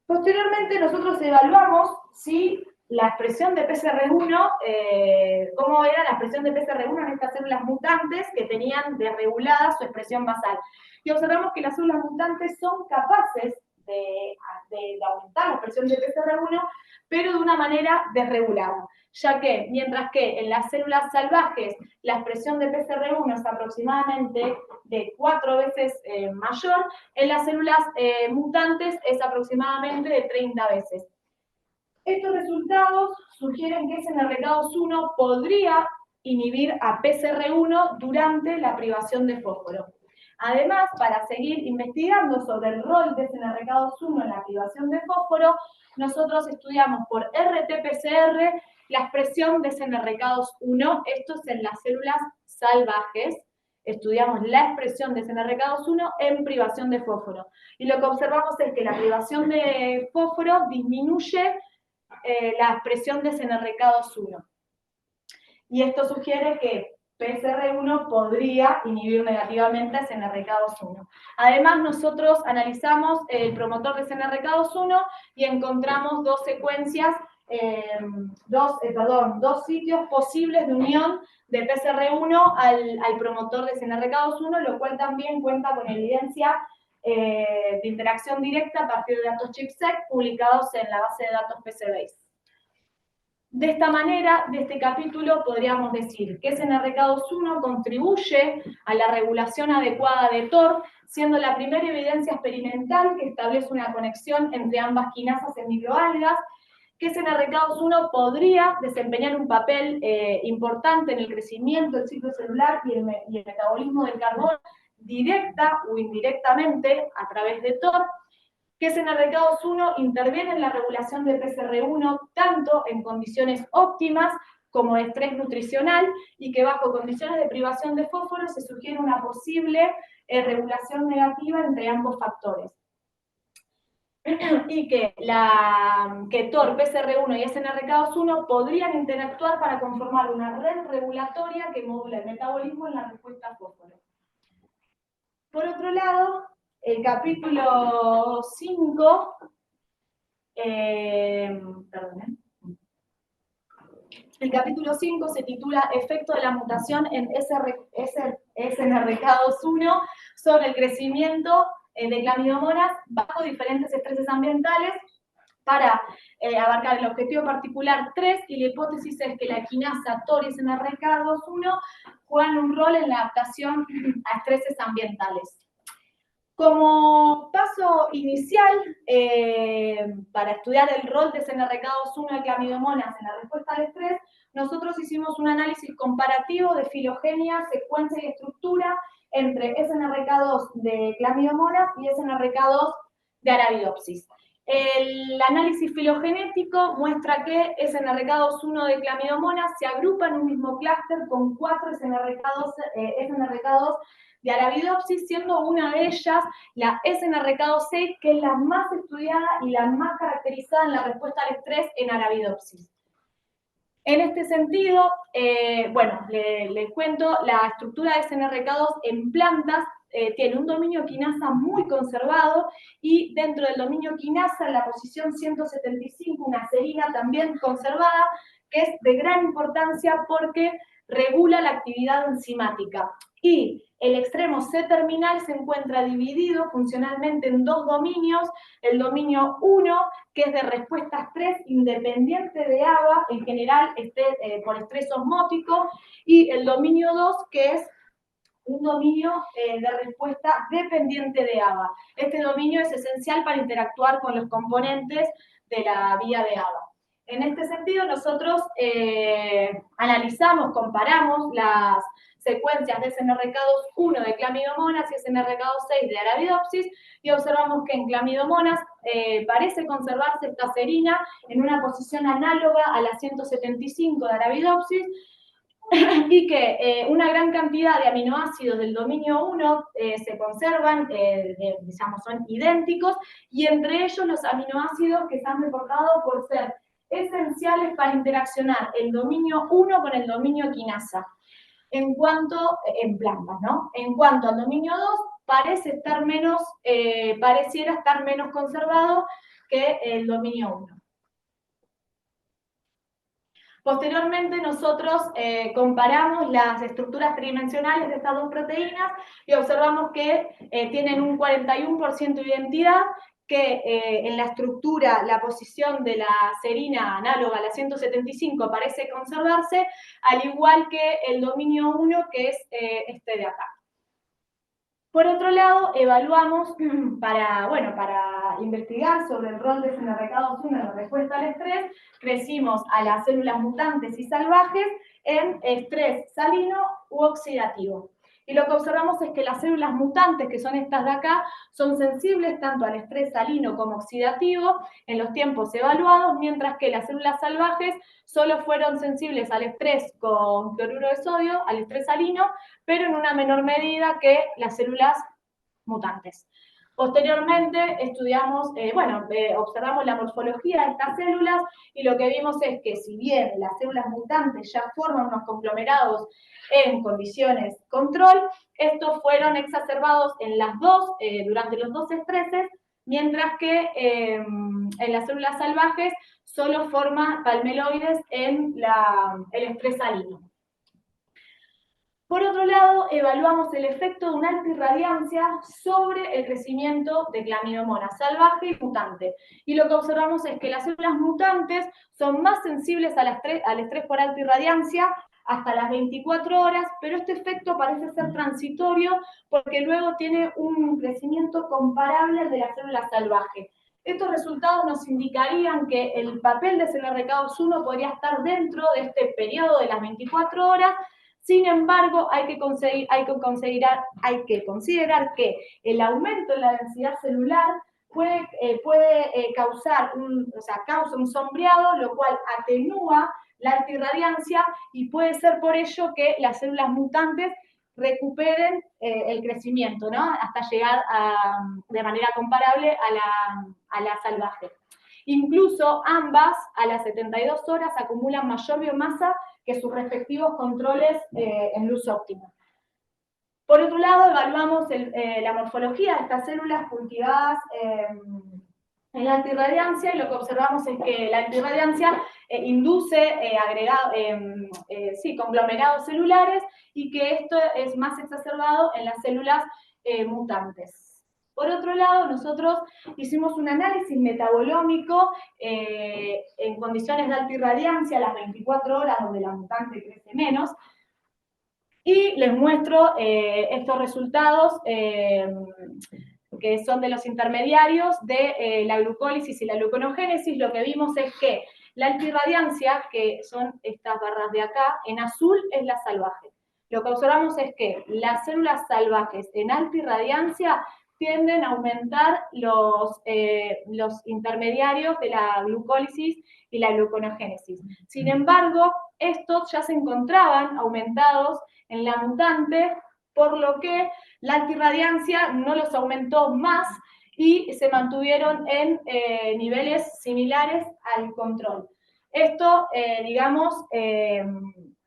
Posteriormente, nosotros evaluamos si la expresión de PCR1, cómo era la expresión de PCR1 en estas células mutantes que tenían desregulada su expresión basal. Y observamos que las células mutantes son capaces de aumentar la expresión de PCR1, pero de una manera desregulada, ya que mientras que en las células salvajes la expresión de PCR1 es aproximadamente de 4 veces mayor, en las células mutantes es aproximadamente de 30 veces. Estos resultados sugieren que SNRK2-1 podría inhibir a PCR1 durante la privación de fósforo. Además, para seguir investigando sobre el rol de SNRK2-1 en la privación de fósforo, nosotros estudiamos por RT-PCR la expresión de SNRK2-1, esto es en las células salvajes. Estudiamos la expresión de SNRK2-1 en privación de fósforo. Y lo que observamos es que la privación de fósforo disminuye la expresión de SNRK2-1. Y esto sugiere que PCR1 podría inhibir negativamente a SNRK2-1. Además, nosotros analizamos el promotor de SNRK2-1 y encontramos dos secuencias, dos sitios posibles de unión de PCR1 al promotor de SNRK2-1, lo cual también cuenta con evidencia de interacción directa a partir de datos ChIP-seq publicados en la base de datos PCBase. De esta manera, de este capítulo, podríamos decir que SNRK2-1 contribuye a la regulación adecuada de TOR, siendo la primera evidencia experimental que establece una conexión entre ambas quinasas en microalgas, que SNRK2-1 podría desempeñar un papel importante en el crecimiento del ciclo celular y el metabolismo del carbono, directa o indirectamente a través de TOR, que SNRK2-1 interviene en la regulación de PCR1 tanto en condiciones óptimas como de estrés nutricional y que bajo condiciones de privación de fósforo se sugiere una posible regulación negativa entre ambos factores. y que TOR, PCR1 y SNRK2-1 podrían interactuar para conformar una red regulatoria que modula el metabolismo en la respuesta a fósforo. Por otro lado, el capítulo 5, el capítulo 5 se titula Efecto de la mutación en SNRK2-1 sobre el crecimiento de clamidomonas bajo diferentes estreses ambientales para abarcar el objetivo particular 3, y la hipótesis es que la quinasa TOR y SNRK2-1 juegan un rol en la adaptación a estreses ambientales. Como paso inicial para estudiar el rol de SNRK2-1 de clamidomonas en la respuesta al estrés, nosotros hicimos un análisis comparativo de filogenia, secuencia y estructura entre SNRK2 de clamidomonas y SNRK2 de Arabidopsis. El análisis filogenético muestra que SNRK2-1 de clamidomonas se agrupa en un mismo clúster con 4 SNRK2 de Arabidopsis, siendo una de ellas la SNRK2-6, que es la más estudiada y la más caracterizada en la respuesta al estrés en Arabidopsis. En este sentido, bueno, les cuento, la estructura de SNRK2 en plantas tiene un dominio quinasa muy conservado, y dentro del dominio quinasa, en la posición 175, una serina también conservada, que es de gran importancia porque regula la actividad enzimática. Y el extremo C-terminal se encuentra dividido funcionalmente en dos dominios: el dominio 1, que es de respuesta a estrés independiente de ABA, en general por estrés osmótico, y el dominio 2, que es un dominio de respuesta dependiente de ABA. Este dominio es esencial para interactuar con los componentes de la vía de ABA. En este sentido, nosotros analizamos, comparamos las secuencias de SNRK2-1 de clamidomonas y SNRK2-6 de Arabidopsis, y observamos que en clamidomonas parece conservarse esta serina en una posición análoga a la 175 de Arabidopsis, y que una gran cantidad de aminoácidos del dominio 1 se conservan, digamos, son idénticos, y entre ellos los aminoácidos que se han reportado por ser esenciales para interaccionar el dominio 1 con el dominio quinasa. En plantas, ¿no? En cuanto al dominio 2, pareciera estar menos conservado que el dominio 1. Posteriormente, nosotros comparamos las estructuras tridimensionales de estas dos proteínas y observamos que tienen un 41% de identidad, que en la estructura, la posición de la serina análoga a la 175 parece conservarse, al igual que el dominio 1, que es este de acá. Por otro lado, evaluamos para investigar sobre el rol de SNRK2-1 en la respuesta al estrés, crecimos a las células mutantes y salvajes en estrés salino u oxidativo. Y lo que observamos es que las células mutantes, que son estas de acá, son sensibles tanto al estrés salino como oxidativo en los tiempos evaluados, mientras que las células salvajes solo fueron sensibles al estrés con cloruro de sodio, al estrés salino, pero en una menor medida que las células mutantes. Posteriormente estudiamos, observamos la morfología de estas células, y lo que vimos es que si bien las células mutantes ya forman unos conglomerados en condiciones control, estos fueron exacerbados en las dos, durante los dos estreses, mientras que en las células salvajes solo forma palmeloides en el estrés salino. Por otro lado, evaluamos el efecto de una altirradiancia sobre el crecimiento de clamidomonas salvaje y mutante. Y lo que observamos es que las células mutantes son más sensibles al estrés por altirradiancia hasta las 24 horas, pero este efecto parece ser transitorio porque luego tiene un crecimiento comparable al de la célula salvaje. Estos resultados nos indicarían que el papel de SNRK2-1 podría estar dentro de este periodo de las 24 horas. Sin embargo, hay que considerar que el aumento en la densidad celular puede causa un sombreado, lo cual atenúa la altirradiancia, y puede ser por ello que las células mutantes recuperen el crecimiento, ¿no? Hasta llegar de manera comparable a la salvaje. Incluso ambas, a las 72 horas, acumulan mayor biomasa que sus respectivos controles en luz óptima. Por otro lado, evaluamos la morfología de estas células cultivadas en la altirradiancia, y lo que observamos es que la altirradiancia induce conglomerados celulares, y que esto es más exacerbado en las células mutantes. Por otro lado, nosotros hicimos un análisis metabolómico en condiciones de altirradiancia a las 24 horas, donde la mutante crece menos, y les muestro estos resultados que son de los intermediarios de la glucólisis y la gluconogénesis. Lo que vimos es que la altirradiancia, que son estas barras de acá, en azul es la salvaje. Lo que observamos es que las células salvajes en altirradiancia tienden a aumentar los intermediarios de la glucólisis y la gluconogénesis. Sin embargo, estos ya se encontraban aumentados en la mutante, por lo que la altirradiancia no los aumentó más y se mantuvieron en niveles similares al control. Esto,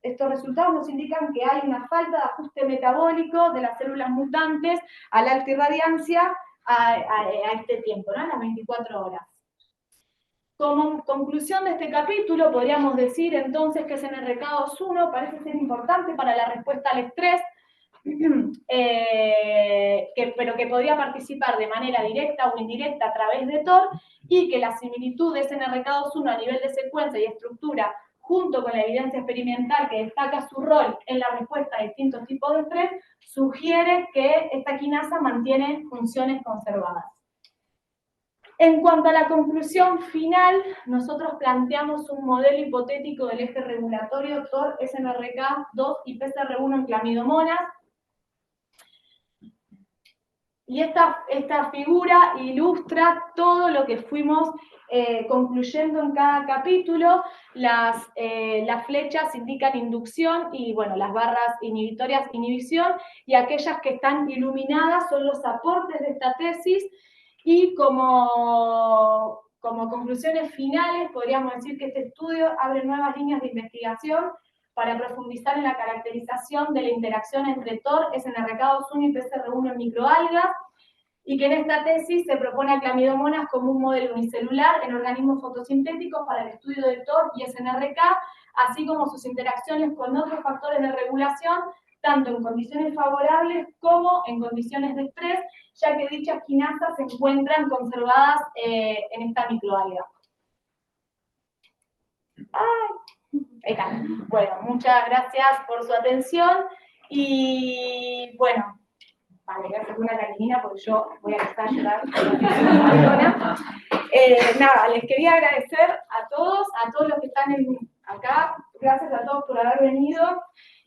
estos resultados nos indican que hay una falta de ajuste metabólico de las células mutantes a la altirradiancia a este tiempo, ¿no? A las 24 horas. Como conclusión de este capítulo, podríamos decir entonces que SNRK2/1 parece ser importante para la respuesta al estrés, pero que podría participar de manera directa o indirecta a través de TOR, y que la similitud de SNRK2/1 a nivel de secuencia y estructura, junto con la evidencia experimental que destaca su rol en la respuesta a distintos tipos de estrés, sugiere que esta quinasa mantiene funciones conservadas. En cuanto a la conclusión final, nosotros planteamos un modelo hipotético del eje regulatorio TOR, SNRK2 y PCR1 en clamidomonas. Y esta figura ilustra todo lo que fuimos concluyendo en cada capítulo. Las flechas indican inducción y, bueno, las barras inhibitorias, inhibición, y aquellas que están iluminadas son los aportes de esta tesis. Y como conclusiones finales, podríamos decir que este estudio abre nuevas líneas de investigación para profundizar en la caracterización de la interacción entre TOR, SNRK2/1 y PCR1 en microalgas, y que en esta tesis se propone a clamidomonas como un modelo unicelular en organismos fotosintéticos para el estudio de TOR y SNRK, así como sus interacciones con otros factores de regulación, tanto en condiciones favorables como en condiciones de estrés, ya que dichas quinasas se encuentran conservadas en esta microalga. Ahí está. Bueno, muchas gracias por su atención y bueno, vale, gracias una carinina porque yo voy a empezar a llorar. Nada, les quería agradecer a todos los que están acá, gracias a todos por haber venido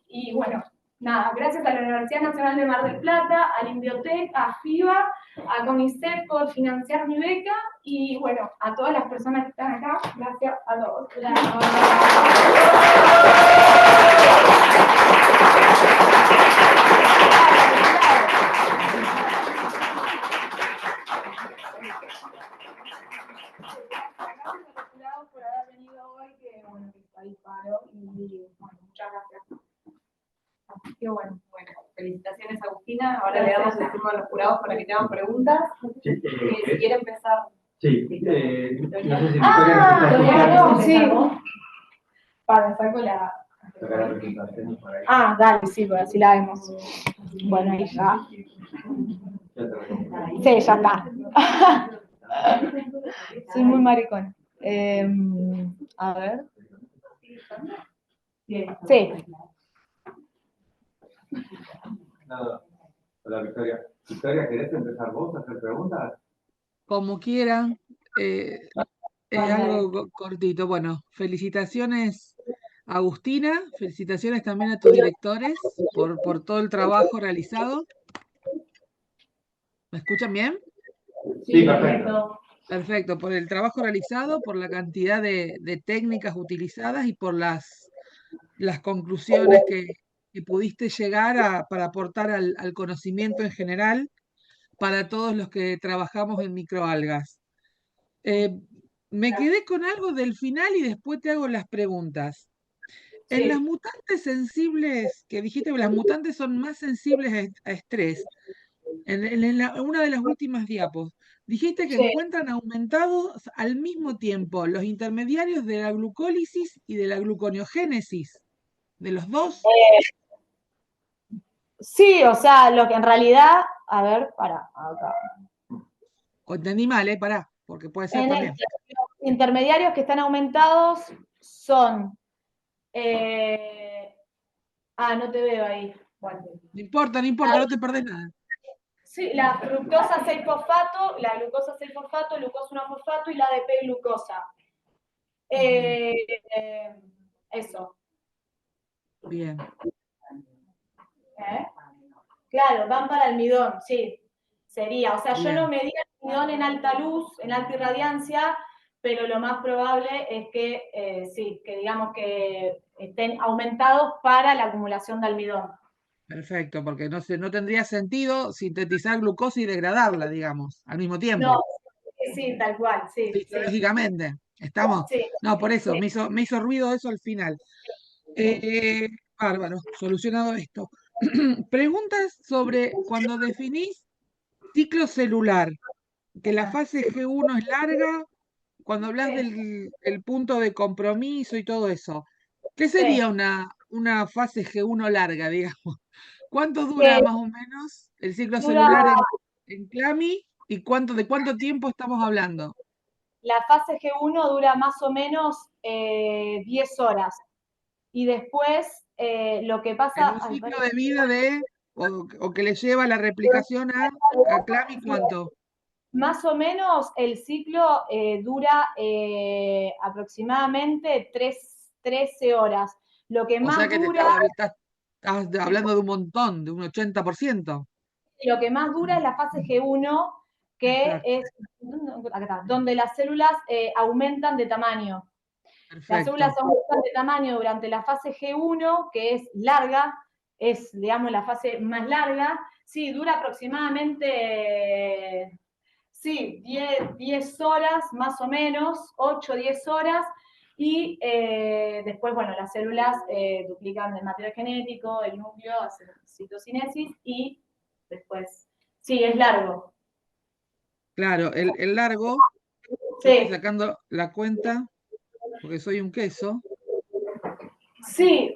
y bueno, nada, gracias a la Universidad Nacional de Mar del Plata, al Inbiotec, a FIBA, a CONICET por financiar mi beca y bueno, a todas las personas que están acá, gracias a todos. Por haber venido hoy, que bueno, que está ahí paro y bueno, muchas gracias. Así que bueno, felicitaciones Agustina. Ahora le damos el turno a los jurados para que te hagan preguntas. Sí, si quiere empezar. Sí, no sé si Victoria sí. Para saco la. Dale, sí, pues así la vemos. Bueno, ahí ya. Sí, ya está. Soy muy maricona. A ver. Sí.
Nada. Hola, Victoria. Victoria, ¿querés empezar vos a hacer preguntas?
Como quieran. Algo cortito. Bueno, felicitaciones Agustina, felicitaciones también a tus directores por todo el trabajo realizado. ¿Me escuchan bien?
Sí, perfecto.
Perfecto, por el trabajo realizado, por la cantidad de técnicas utilizadas y por las conclusiones que pudiste llegar para aportar al conocimiento en general para todos los que trabajamos en microalgas. Me quedé con algo del final y después te hago las preguntas. En las
Sí,
mutantes sensibles, que dijiste que las mutantes son más sensibles a estrés, en una de las últimas diapos, dijiste que
sí.
encuentran aumentados al mismo tiempo los intermediarios de la glucólisis y de la gluconeogénesis, de los dos.
Sí, o sea, lo que en realidad, a ver, para acá.
O entendí mal, pará, porque puede ser
En
también.
los intermediarios que están aumentados son. eh, no te veo ahí. Bueno.
No importa, no te perdés nada.
Sí, la fructosa 6-fosfato, la glucosa 6-fosfato, glucosa 1-fosfato y la ADP-glucosa. Eso.
Bien.
¿Eh? Claro, van para almidón, sí. Sería. O sea, yo no
Bien.
medí almidón en alta luz, en alta irradiancia, pero lo más probable es que sí, que digamos que estén aumentados para la acumulación de almidón.
Perfecto, porque no tendría sentido sintetizar glucosa y degradarla, digamos, al mismo
No,
tiempo,
sí, tal cual, sí, sí,
fisiológicamente. ¿Estamos?
sí,
No, por eso,
sí.
me hizo ruido eso al final. Eh, Bárbaro, solucionado esto. Preguntas sobre cuando definís ciclo celular, que la fase G1 es larga, cuando hablas
Sí,
del punto de compromiso y todo eso. ¿Qué
sí.
sería una fase G1 larga, digamos? ¿Cuánto dura
Eh,
más o menos el ciclo
dura,
celular en CLAMI y de cuánto tiempo estamos hablando?
la fase G1 dura más o menos 10 horas. Y después lo que
En
pasa,
un ciclo de vida o que le lleva la replicación a CLAMI, ¿cuánto?
más o menos el ciclo dura aproximadamente 13 horas. Lo que
O sea
más
que
dura,
estás hablando de un montón, de un 80%.
es la fase G1, que
Exacto,
es acá está, donde las células aumentan de tamaño. Las células
perfecto.
aumentan de tamaño durante la fase G1, que es larga, es, digamos, la fase más larga. Sí, dura aproximadamente, sí, 10 horas más o menos, 8 o 10 horas. Y después, bueno, las células duplican el material genético, el núcleo, hacen citocinesis y después, sí, es largo.
Claro, el largo, yo estoy
Sí,
sacando la cuenta porque soy un queso.
sí,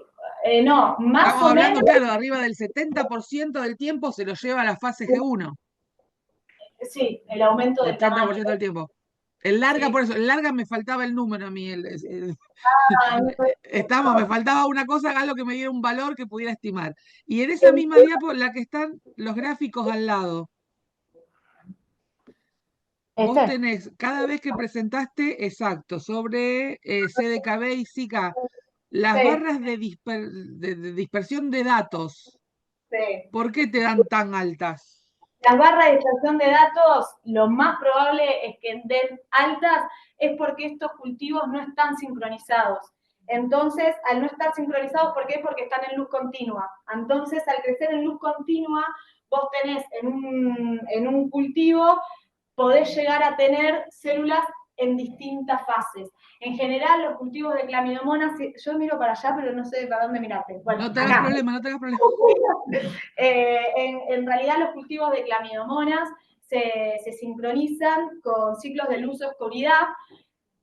no, más
Estamos
o menos,
hablando, claro, arriba del 70% del tiempo se lo lleva a la fase G1,
sí, el aumento del tamaño.
80% del tiempo. El larga,
Sí.
por eso, el larga me faltaba el número a mí.
Ah,
Me faltaba una cosa, algo que me diera un valor que pudiera estimar. Y en esa misma diapo, la que están los gráficos al lado, vos
este,
tenés, cada vez que presentaste, exacto, sobre CDKB y Zika, las
sí,
barras de dispersión de datos,
sí.
¿por qué te dan tan altas?
Las barras de extracción de datos, lo más probable es que den altas, es porque estos cultivos no están sincronizados. Entonces, al no estar sincronizados, ¿por qué? Porque están en luz continua. Entonces, al crecer en luz continua, vos tenés en un cultivo, podés llegar a tener células en distintas fases. En general, los cultivos de clamidomonas, yo miro para allá, pero no sé para dónde mirarte. Bueno,
No te hagas
acá.
problema, no te hagas problema.
En realidad los cultivos de clamidomonas se sincronizan con ciclos de luz-oscuridad.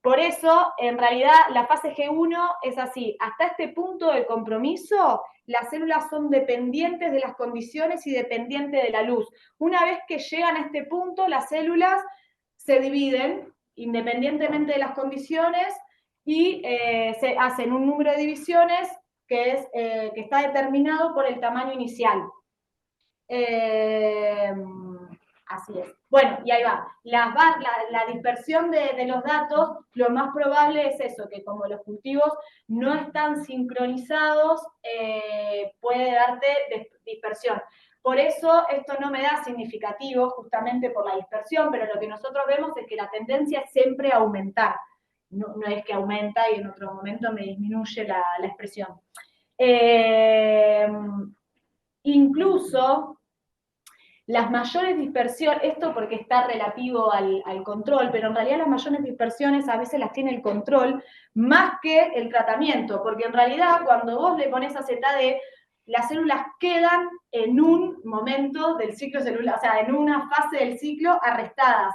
Por eso, en realidad, la fase G1 es así. Hasta este punto de compromiso, las células son dependientes de las condiciones y dependientes de la luz. Una vez que llegan a este punto, las células se dividen independientemente de las condiciones y se hacen un número de divisiones que está determinado por el tamaño inicial. Eh, Así es. Bueno, y ahí va. La dispersión de los datos, lo más probable es eso, que como los cultivos no están sincronizados, puede darte dispersión. Por eso esto no me da significativo, justamente por la dispersión, pero lo que nosotros vemos es que la tendencia es siempre aumentar. No es que aumenta y en otro momento me disminuye la expresión. Incluso las mayores dispersiones, esto porque está relativo al control, pero en realidad las mayores dispersiones a veces las tiene el control más que el tratamiento, porque en realidad cuando vos le pones AZD, las células quedan en un momento del ciclo celular, o sea, en una fase del ciclo arrestadas.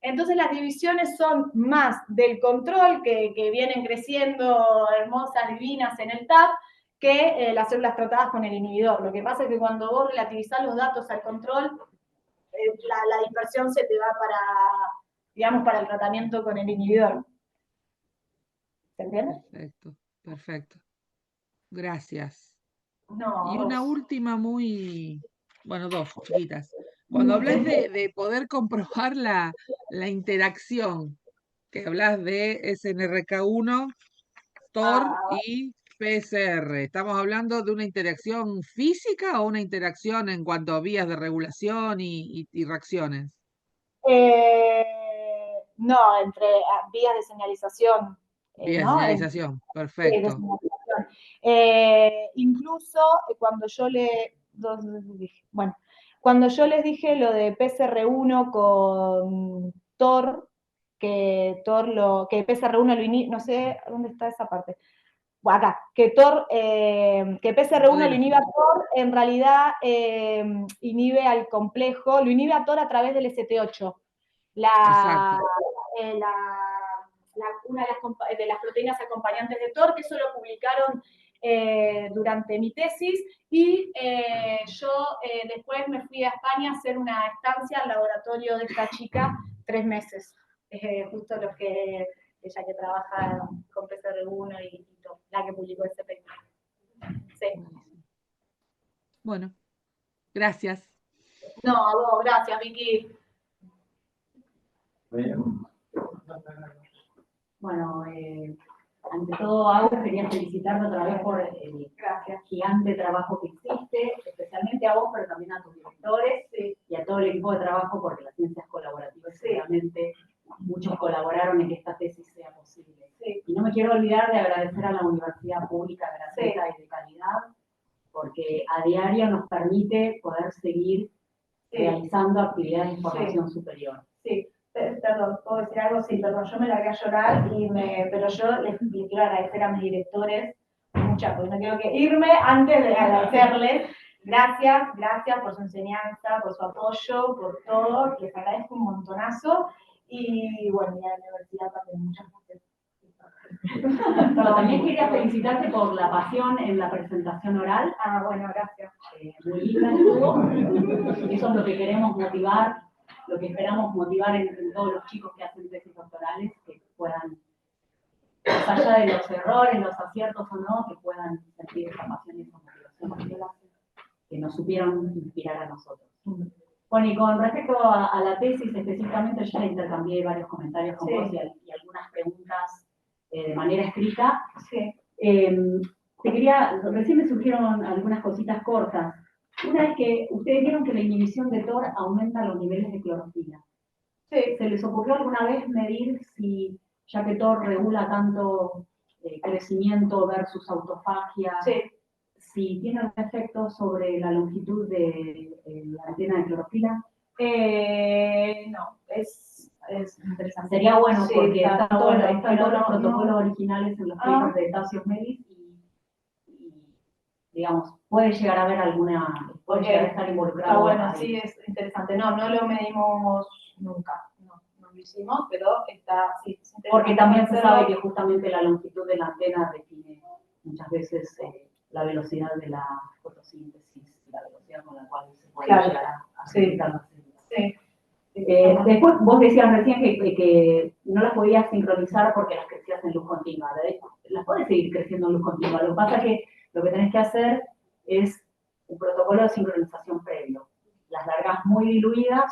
Entonces las divisiones son más del control, que vienen creciendo hermosas, divinas en el TAP, que las células tratadas con el inhibidor. Lo que pasa es que cuando vos relativizás los datos al control, la dispersión se te va para, digamos, para el tratamiento con el inhibidor. ¿Se entiende?
Perfecto, perfecto. Gracias.
No.
Y una última bueno, dos chiquitas. Cuando hablas de poder comprobar la interacción, que hablas de SNRK1, TOR y PCR, ¿estamos hablando de una interacción física o una interacción en cuanto a vías de regulación y reacciones?
No, entre vías de señalización.
Vías de
¿no?
señalización,
Sí, de
perfecto.
señalización. Incluso cuando yo cuando yo les dije lo de PCR1 con TOR, que PCR1 lo inibe, no sé dónde está esa parte. Bueno, acá, que PCR1 lo inhibe a TOR, en realidad inhibe al complejo, lo inhibe a TOR a través del ST8. Una de las proteínas acompañantes de TOR, que eso lo publicaron durante mi tesis, y yo después me fui a España a hacer una estancia al laboratorio de esta chica, 3 meses, justo los que ella que trabaja con PCR1 y TOR, la que publicó ese paper. Sí.
Bueno, gracias.
No, a vos, gracias, Vicky.
Bueno, ante todo, Agus, quería felicitarte otra vez por el gigante trabajo que hiciste, especialmente a vos, pero también a tus directores y a todo el equipo de trabajo, porque las ciencias colaborativas, realmente muchos colaboraron en que esta tesis sea posible. Sí. Y no me quiero olvidar de agradecer a la Universidad Pública Gratuita y de Calidad, porque a diario nos permite poder seguir realizando actividades de formación superior.
Sí. Perdón, ¿puedo decir algo? Sí, perdón, yo me largué a llorar, pero yo les quiero agradecer a mis directores muchas, porque no quiero que irme antes de agradecerles. Gracias por su enseñanza, por su apoyo, por todo, les agradezco un montonazo, y bueno, y a la universidad también, muchas gracias.
Pero también quería felicitarte por la pasión en la presentación oral.
Bueno, gracias.
Muy linda estuvo. Eso es lo que queremos motivar, lo que esperamos motivar en todos los chicos que hacen tesis doctorales, que puedan, más allá de los errores, los aciertos o no, que puedan sentir esa pasión y esa motivación que nos supieron inspirar a nosotros. Bueno, y con respecto a la tesis específicamente, yo ya intercambié varios comentarios con vos y algunas preguntas de manera escrita.
Sí.
Recién me surgieron algunas cositas cortas. Una es que ustedes vieron que la inhibición de TOR aumenta los niveles de clorofila.
Sí.
¿Se les ocurrió alguna vez medir si, ya que TOR regula tanto crecimiento versus autofagia, si tiene algún efecto sobre la longitud de la antena de clorofila?
No, es interesante.
Sería bueno, porque
están
todos los protocolos originales en los papers de Tassios Melis y, digamos, puede llegar a haber puede llegar a estar involucrado.
Está bueno, sí, es interesante. No lo medimos nunca, no lo hicimos, pero sí, es interesante.
Porque también se sabe que justamente la longitud de la antena define muchas veces la velocidad de la fotosíntesis, la velocidad con la cual se puede llegar a sintetizar las células. Después, vos decías recién que no las podías sincronizar porque las crecías en luz continua. Las podés seguir creciendo en luz continua. Lo que pasa es que lo que tenés que hacer es un protocolo de sincronización previo. Las largas muy diluidas,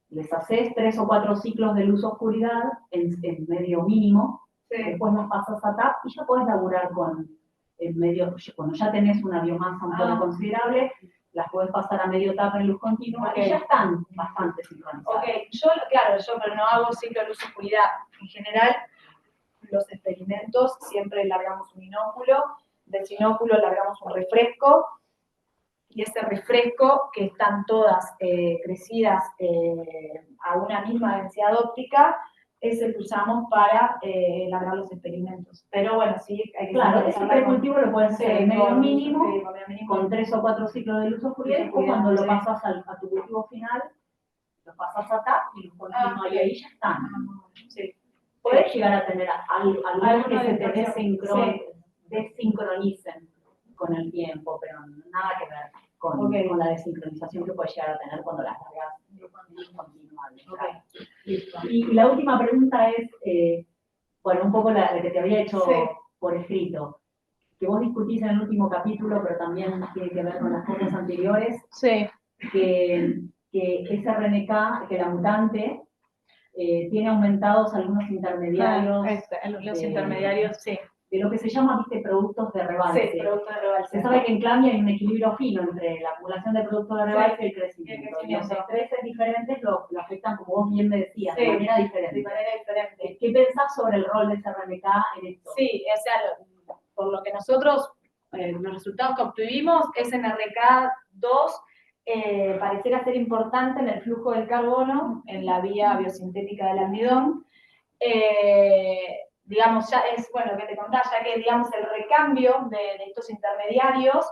les haces 3 o 4 ciclos de luz-oscuridad en medio mínimo, después las pasas a TAP y ya podés laburar cuando ya tenés una biomasa un poco considerable, las podés pasar a medio TAP en luz continua y ya están bastante sincronizadas.
Yo pero no hago ciclo de luz-oscuridad. En general, los experimentos siempre largamos un binóculo, de sinóculo largamos un refresco, y ese refresco, que están todas crecidas a una misma densidad óptica, es el que usamos para largar los experimentos. Pero bueno, sí, hay que
Claro, ese precultivo lo puedes hacer en medio mínimo, con 3 o 4 ciclos de luz Fourier, o cuando lo pasas a tu cultivo final, lo pasas a TAP y lo continúas, y ahí ya están.
Sí.
Puedes llegar a tener algunos que se te desincronicen con el tiempo, pero nada que ver con la desincronización que puedes llegar a tener cuando las largas continuamente. Y la última pregunta es, bueno, un poco la que te había hecho por escrito, que vos discutís en el último capítulo, pero también tiene que ver con las cosas anteriores, que SRNK, que la mutante, tiene aumentados algunos intermediarios.
Los intermediarios, sí.
De lo que se llama, viste, productos de rebalse.
Sí, productos de rebalse.
Se sabe que en Clammy hay un equilibrio fino entre la acumulación de productos de rebalse y el crecimiento. Y los estreses diferentes lo afectan, como vos bien me decías, de manera diferente. ¿Qué pensás sobre el rol de SRNK en esto?
Sí, o sea, por lo que nosotros, los resultados que obtuvimos, SNRK2 pareciera ser importante en el flujo del carbono, en la vía biosintética del almidón. Digamos, ya es, bueno, lo que te contaba, ya que, digamos, el recambio de estos intermediarios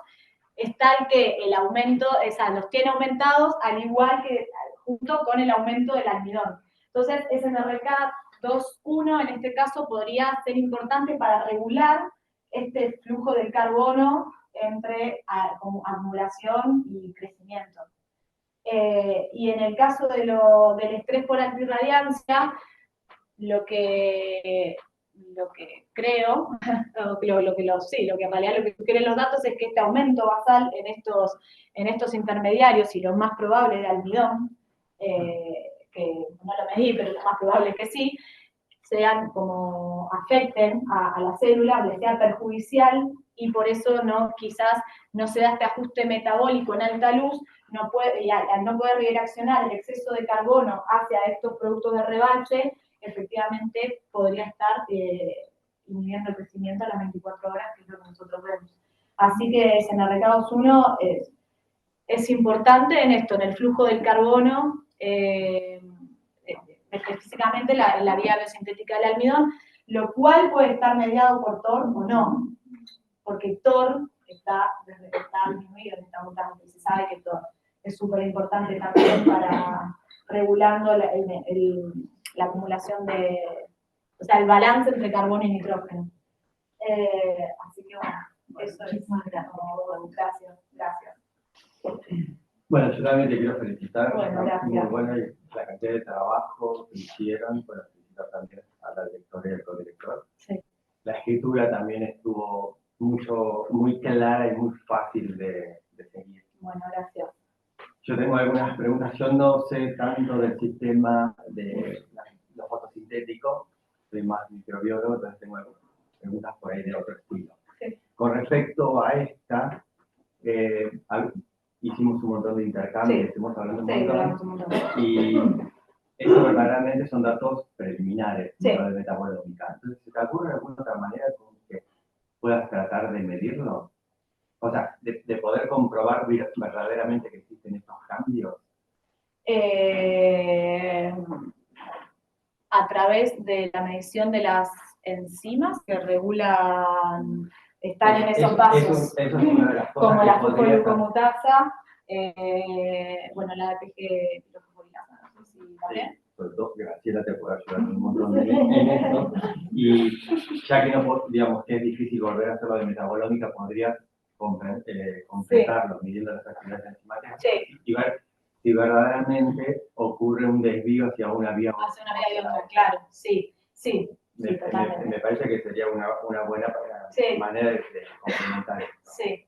es tal que el aumento, o sea, los tiene aumentados al igual que junto con el aumento del almidón. Entonces, SNRK2.1 en este caso podría ser importante para regular este flujo del carbono entre acumulación y crecimiento. Y en el caso del estrés por altirradiancia, lo que creo, lo que en realidad lo que sugieren los datos es que este aumento basal en estos intermediarios, y lo más probable de almidón, que no lo medí, pero lo más probable es que sí, sean como afecten a la célula, les sea perjudicial, y por eso quizás no se da este ajuste metabólico en alta luz, y al no poder reaccionar el exceso de carbono hacia estos productos de rebalse, efectivamente podría estar inhibiendo el crecimiento a las 24 horas, que es lo que nosotros vemos. Así que SNRK2.1 es importante en esto, en el flujo del carbono, específicamente en la vía biosintética del almidón, lo cual puede estar mediado por TOR o no, porque TOR está disminuido en esta mutante, y se sabe que TOR es súper importante también para regulando la acumulación o sea, el balance entre carbono y nitrógeno. Así que bueno, eso es. Gracias.
Bueno, yo también te quiero felicitar.
Bueno, gracias.
Muy buena la cantidad de trabajo que hicieron. Bueno, felicitar también a la directora y al codirector.
Sí.
La escritura también estuvo muy clara y muy fácil de seguir.
Bueno, gracias.
Yo tengo algunas preguntas. Yo no sé tanto del sistema de los fotosintéticos, soy más microbiólogo, entonces tengo algunas preguntas por ahí de otro estilo.
Sí.
Con respecto a esta, hicimos un montón de intercambios, estuvimos hablando un montón, y estos verdaderamente son datos preliminares, no de metabolómica. Entonces, ¿se te ocurre alguna otra manera con que puedas tratar de medirlo? O sea, de poder comprobar verdaderamente que existen estos cambios.
A través de la medición de las enzimas que regulan, están en esos pasos,
eso es una de las cosas
como
que
la
podría
fosfoglucomutasa, bueno, la ATG-glucosilasa, no sé si también.
Sobre todo que Graciela te puede ayudar un montón en esto, y ya que no, digamos, que es difícil volver a hacerlo de metabolómica, podrías completarlo midiendo las actividades enzimáticas y ver si verdaderamente ocurre un desvío hacia una vía.
Hacia una vía biológica, claro, sí.
Me parece que sería una buena manera de complementar esto.
Sí.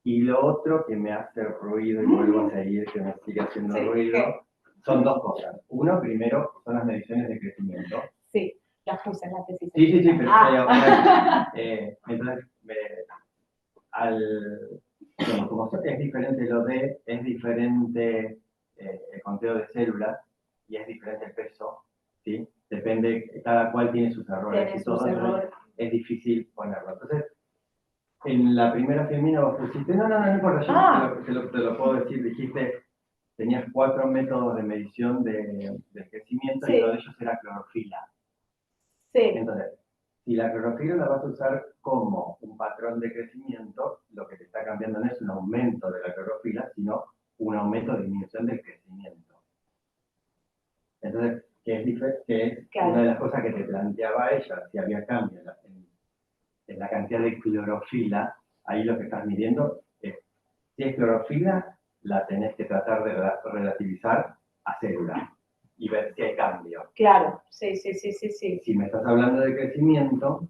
Y lo otro que me hace ruido, y vuelvo a seguir, que me sigue haciendo ruido, son dos cosas. Uno, primero, son las mediciones de crecimiento.
Sí, las puse en la tesis.
Sí, pero entonces, como es diferente lo de, es diferente el conteo de células y es diferente el peso, ¿sí? Depende, cada cual tiene sus errores y todo, es difícil ponerlo. Entonces, En la primera filmina vos pusiste, no importa, yo te lo puedo decir, dijiste, tenías 4 métodos de medición de crecimiento y uno de ellos era clorofila.
Sí.
Entonces, si la clorofila la vas a usar como un patrón de crecimiento, lo que te está cambiando no es un aumento de la clorofila, sino un aumento de disminución del crecimiento. Entonces, que es claro, una de las cosas que te planteaba ella, si había cambio en la cantidad de clorofila, ahí lo que estás midiendo es, si es clorofila, la tenés que tratar de relativizar a célula y ver si hay cambio.
Claro, sí.
Si me estás hablando de crecimiento,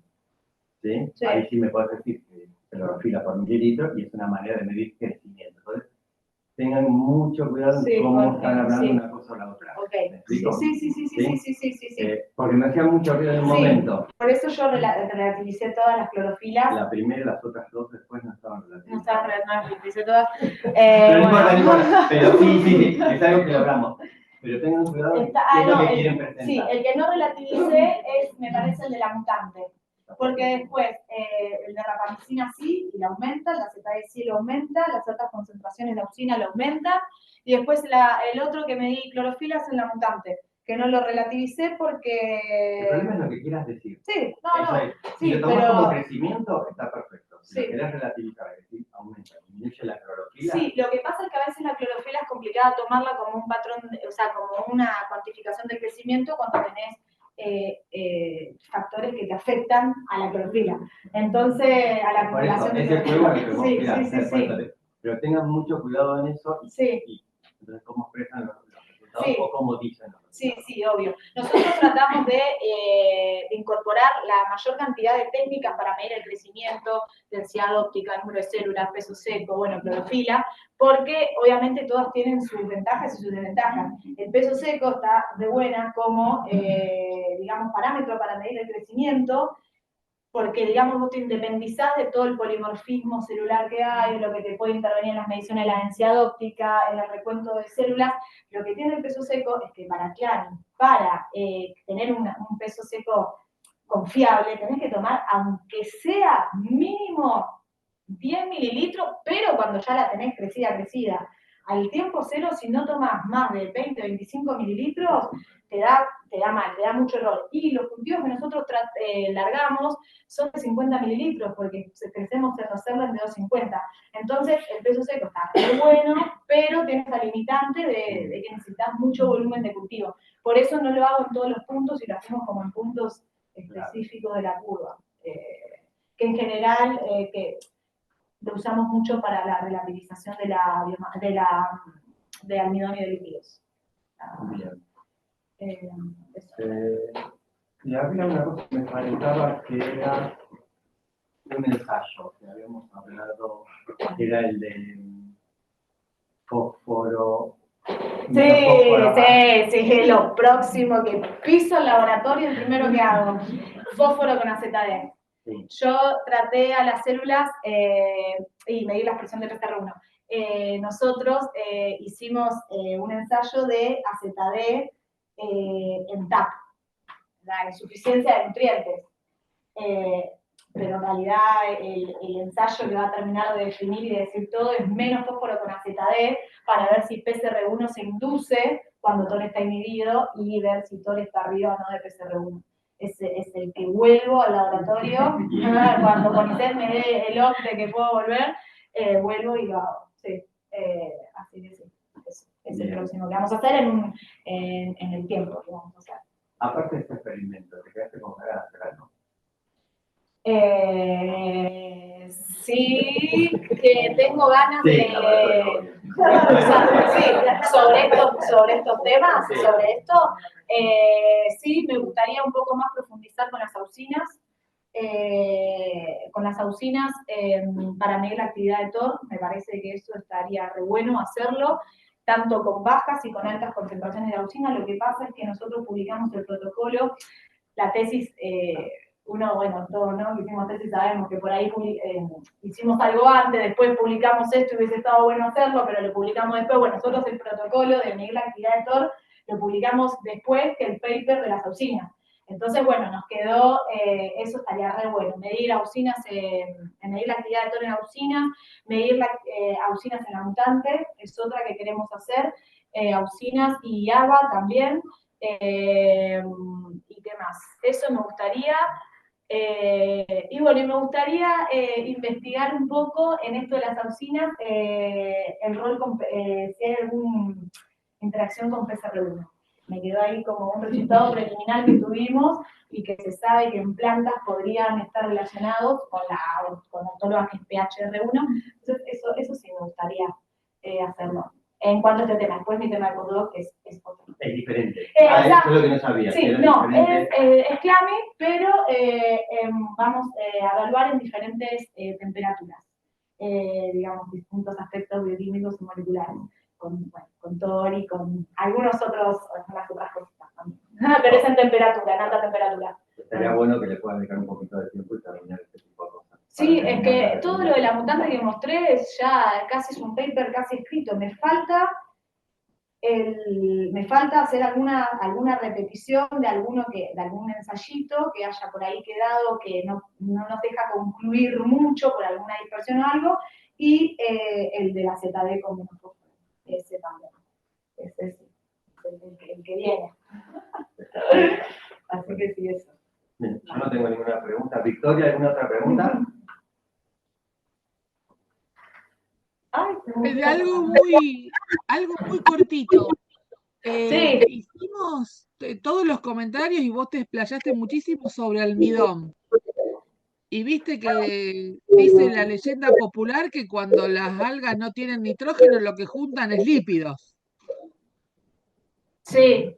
¿sí? Sí. Ahí sí me puedes decir que clorofila por mililitro y es una manera de medir crecimiento. Entonces, tengan mucho cuidado en cómo están hablando una cosa o la otra.
Okay.
¿Me explico?
Sí.
Porque me hacía mucho ruido en un momento.
Por eso yo relativicé todas las clorofilas.
La primera y las otras dos después no estaban relativizadas.
No estaban relativizadas todas.
Pero no importa. Pero sí, es algo que lo hablamos. Pero tengan cuidado en qué es lo que quieren presentar.
Sí, el que no relativicé es, me parece, el de la mutante. Porque después el de rapamicina sí, y la aumenta, la ZD sí lo aumenta, las otras concentraciones de auxina lo aumenta, y después el otro que me di clorofila es en la mutante, que no lo relativicé porque...
El problema es lo que quieras decir.
Sí,
si lo tomas como crecimiento, está perfecto. Si lo querés relativizar, es decir, aumenta, disminuye la clorofila.
Sí, lo que pasa es que a veces la clorofila es complicada tomarla como un patrón, o sea, como una cuantificación del crecimiento cuando tenés factores que te afectan a la clorofila. Entonces, a la acumulación de
clorofila. Sí. Pero tengan mucho cuidado en eso y entonces cómo expresan los resultados o cómo dicen los resultados.
Sí, obvio. Nosotros tratamos de incorporar la mayor cantidad de técnicas para medir el crecimiento, densidad óptica, número de células, peso seco, clorofila, porque obviamente todas tienen sus ventajas y sus desventajas. El peso seco está de buena como, digamos, parámetro para medir el crecimiento, porque, digamos, vos te independizás de todo el polimorfismo celular que hay, lo que te puede intervenir en las mediciones de la densidad óptica, en el recuento de células. Lo que tiene el peso seco es que para tener un peso seco confiable, tenés que tomar, aunque sea mínimo 10 mililitros, pero cuando ya la tenés crecida. Al tiempo cero, si no tomas más de 20 o 25 mililitros, te da mal, te da mucho error. Y los cultivos que nosotros largamos son de 50 mililitros, porque crecemos en los cerdos de 250. Entonces, el peso seco está muy bueno, pero tiene esa limitante de que necesitas mucho volumen de cultivo. Por eso no lo hago en todos los puntos y lo hacemos como en puntos específicos de la curva. Que en general, lo usamos mucho para la relativización de almidón y de lípidos.
Bien. Y había una cosa que me faltaba que era un ensayo que habíamos hablado, que era el de fósforo.
Sí, lo próximo que piso el laboratorio, el primero que hago, fósforo con AZD. Sí. Yo traté a las células y medí la expresión de PCR1. Nosotros hicimos un ensayo de AZD en TAP, la insuficiencia de nutrientes. Pero en realidad el ensayo que va a terminar de definir y de decir todo es menos fósforo con AZD para ver si PCR1 se induce cuando TOR está inhibido y ver si TOR está arriba o no de PCR1. Es el que vuelvo al laboratorio, cuando Conicet me dé el OK de que puedo volver, vuelvo y lo hago. Sí. Así que sí, es el próximo que vamos a hacer en el tiempo que vamos a hacer.
Aparte de este experimento, ¿te quedaste con ganas de hacer algo?
Sí, que tengo ganas sobre estos temas, sobre esto. Sí, me gustaría un poco más profundizar con las auxinas. Para medir la actividad de TOR, me parece que eso estaría re bueno hacerlo, tanto con bajas y con altas concentraciones de auxina. Lo que pasa es que nosotros publicamos el protocolo, la tesis, todos, ¿no? Que hicimos tesis sabemos que por ahí hicimos algo antes, después publicamos esto y hubiese estado bueno hacerlo, pero lo publicamos después. Bueno, nosotros el protocolo de medir la actividad de TOR lo publicamos después que el paper de las auxinas. Entonces, bueno, nos quedó, eso estaría re bueno, medir auxinas, medir la actividad de toro en auxinas, medir auxinas en la mutante, es otra que queremos hacer, auxinas y ABA también, y qué más, eso me gustaría. Y bueno, y me gustaría investigar un poco en esto de las auxinas, el rol, si hay alguna interacción con PCR1. Me quedó ahí como un resultado preliminar que tuvimos y que se sabe que en plantas podrían estar relacionados con la autóloga que es PHR1. Entonces, eso sí me gustaría hacerlo. En cuanto a este tema, después mi tema de postdoc es otro.
Es diferente.
Eso
es lo que no sabía.
Sí, no, es CLAMI, pero vamos a evaluar en diferentes temperaturas, digamos, distintos aspectos bioquímicos y moleculares, con TOR y con algunas otras cositas también. Pero es en temperatura, en alta temperatura.
Estaría bueno que le puedan dedicar un poquito de tiempo y terminar este tipo de cosas.
Sí, es que todo lo de la mutante que mostré ya casi es un paper casi escrito. Me falta hacer alguna repetición de algún ensayito que haya por ahí quedado, que no nos deja concluir mucho por alguna dispersión o algo, y el de la ZD con menofosforo. Ese también. Ese sí, el que viene. Así que sí, eso.
Bien, yo no tengo ninguna pregunta. Victoria, ¿alguna otra pregunta?
Algo muy cortito.
Sí.
Hicimos todos los comentarios y vos te explayaste muchísimo sobre almidón. Y viste que dice la leyenda popular que cuando las algas no tienen nitrógeno lo que juntan es lípidos.
Sí.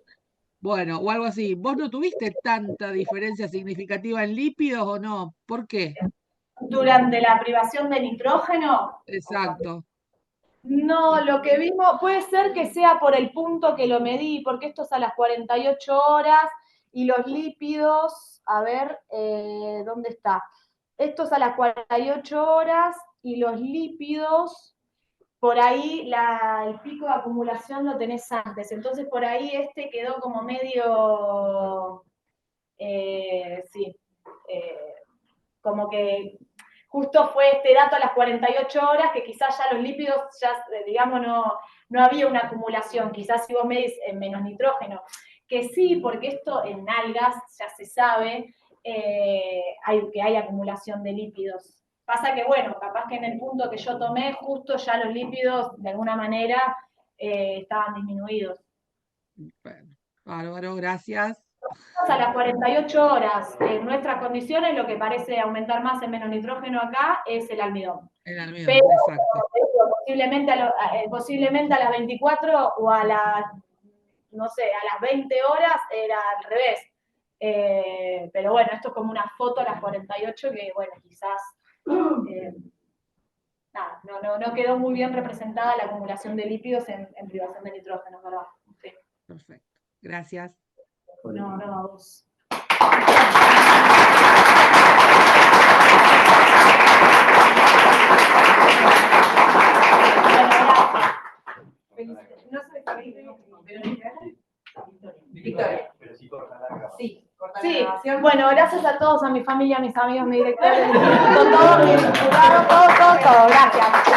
Bueno, o algo así. ¿Vos no tuviste tanta diferencia significativa en lípidos o no? ¿Por qué?
Durante la privación de nitrógeno.
Exacto.
No, lo que vimos, puede ser que sea por el punto que lo medí, porque esto es a las 48 horas y los lípidos, a ver, ¿dónde está? Esto es a las 48 horas y los lípidos, por ahí el pico de acumulación lo tenés antes, entonces por ahí este quedó como medio, como que justo fue este dato a las 48 horas, que quizás ya los lípidos, ya digamos, no había una acumulación, quizás si vos medís en menos nitrógeno, que sí, porque esto en algas ya se sabe que hay acumulación de lípidos. Pasa que, bueno, capaz que en el punto que yo tomé, justo ya los lípidos, de alguna manera, estaban disminuidos.
Bueno, bárbaro, gracias.
A las 48 horas, en nuestras condiciones, lo que parece aumentar más en menos nitrógeno acá es el almidón.
El almidón,
pero,
exacto.
Posiblemente a las 24 o a las, no sé, a las 20 horas era al revés. Pero bueno, esto es como una foto a las 48 que, bueno, quizás no quedó muy bien representada la acumulación de lípidos en privación de nitrógeno, ¿verdad? Sí.
Perfecto. Gracias.
No, a vos.
No sé, Victoria. Sí,
sí, bueno, gracias a todos, a mi familia, a mis amigos, a mi director, todo, mi jurado, todo, gracias.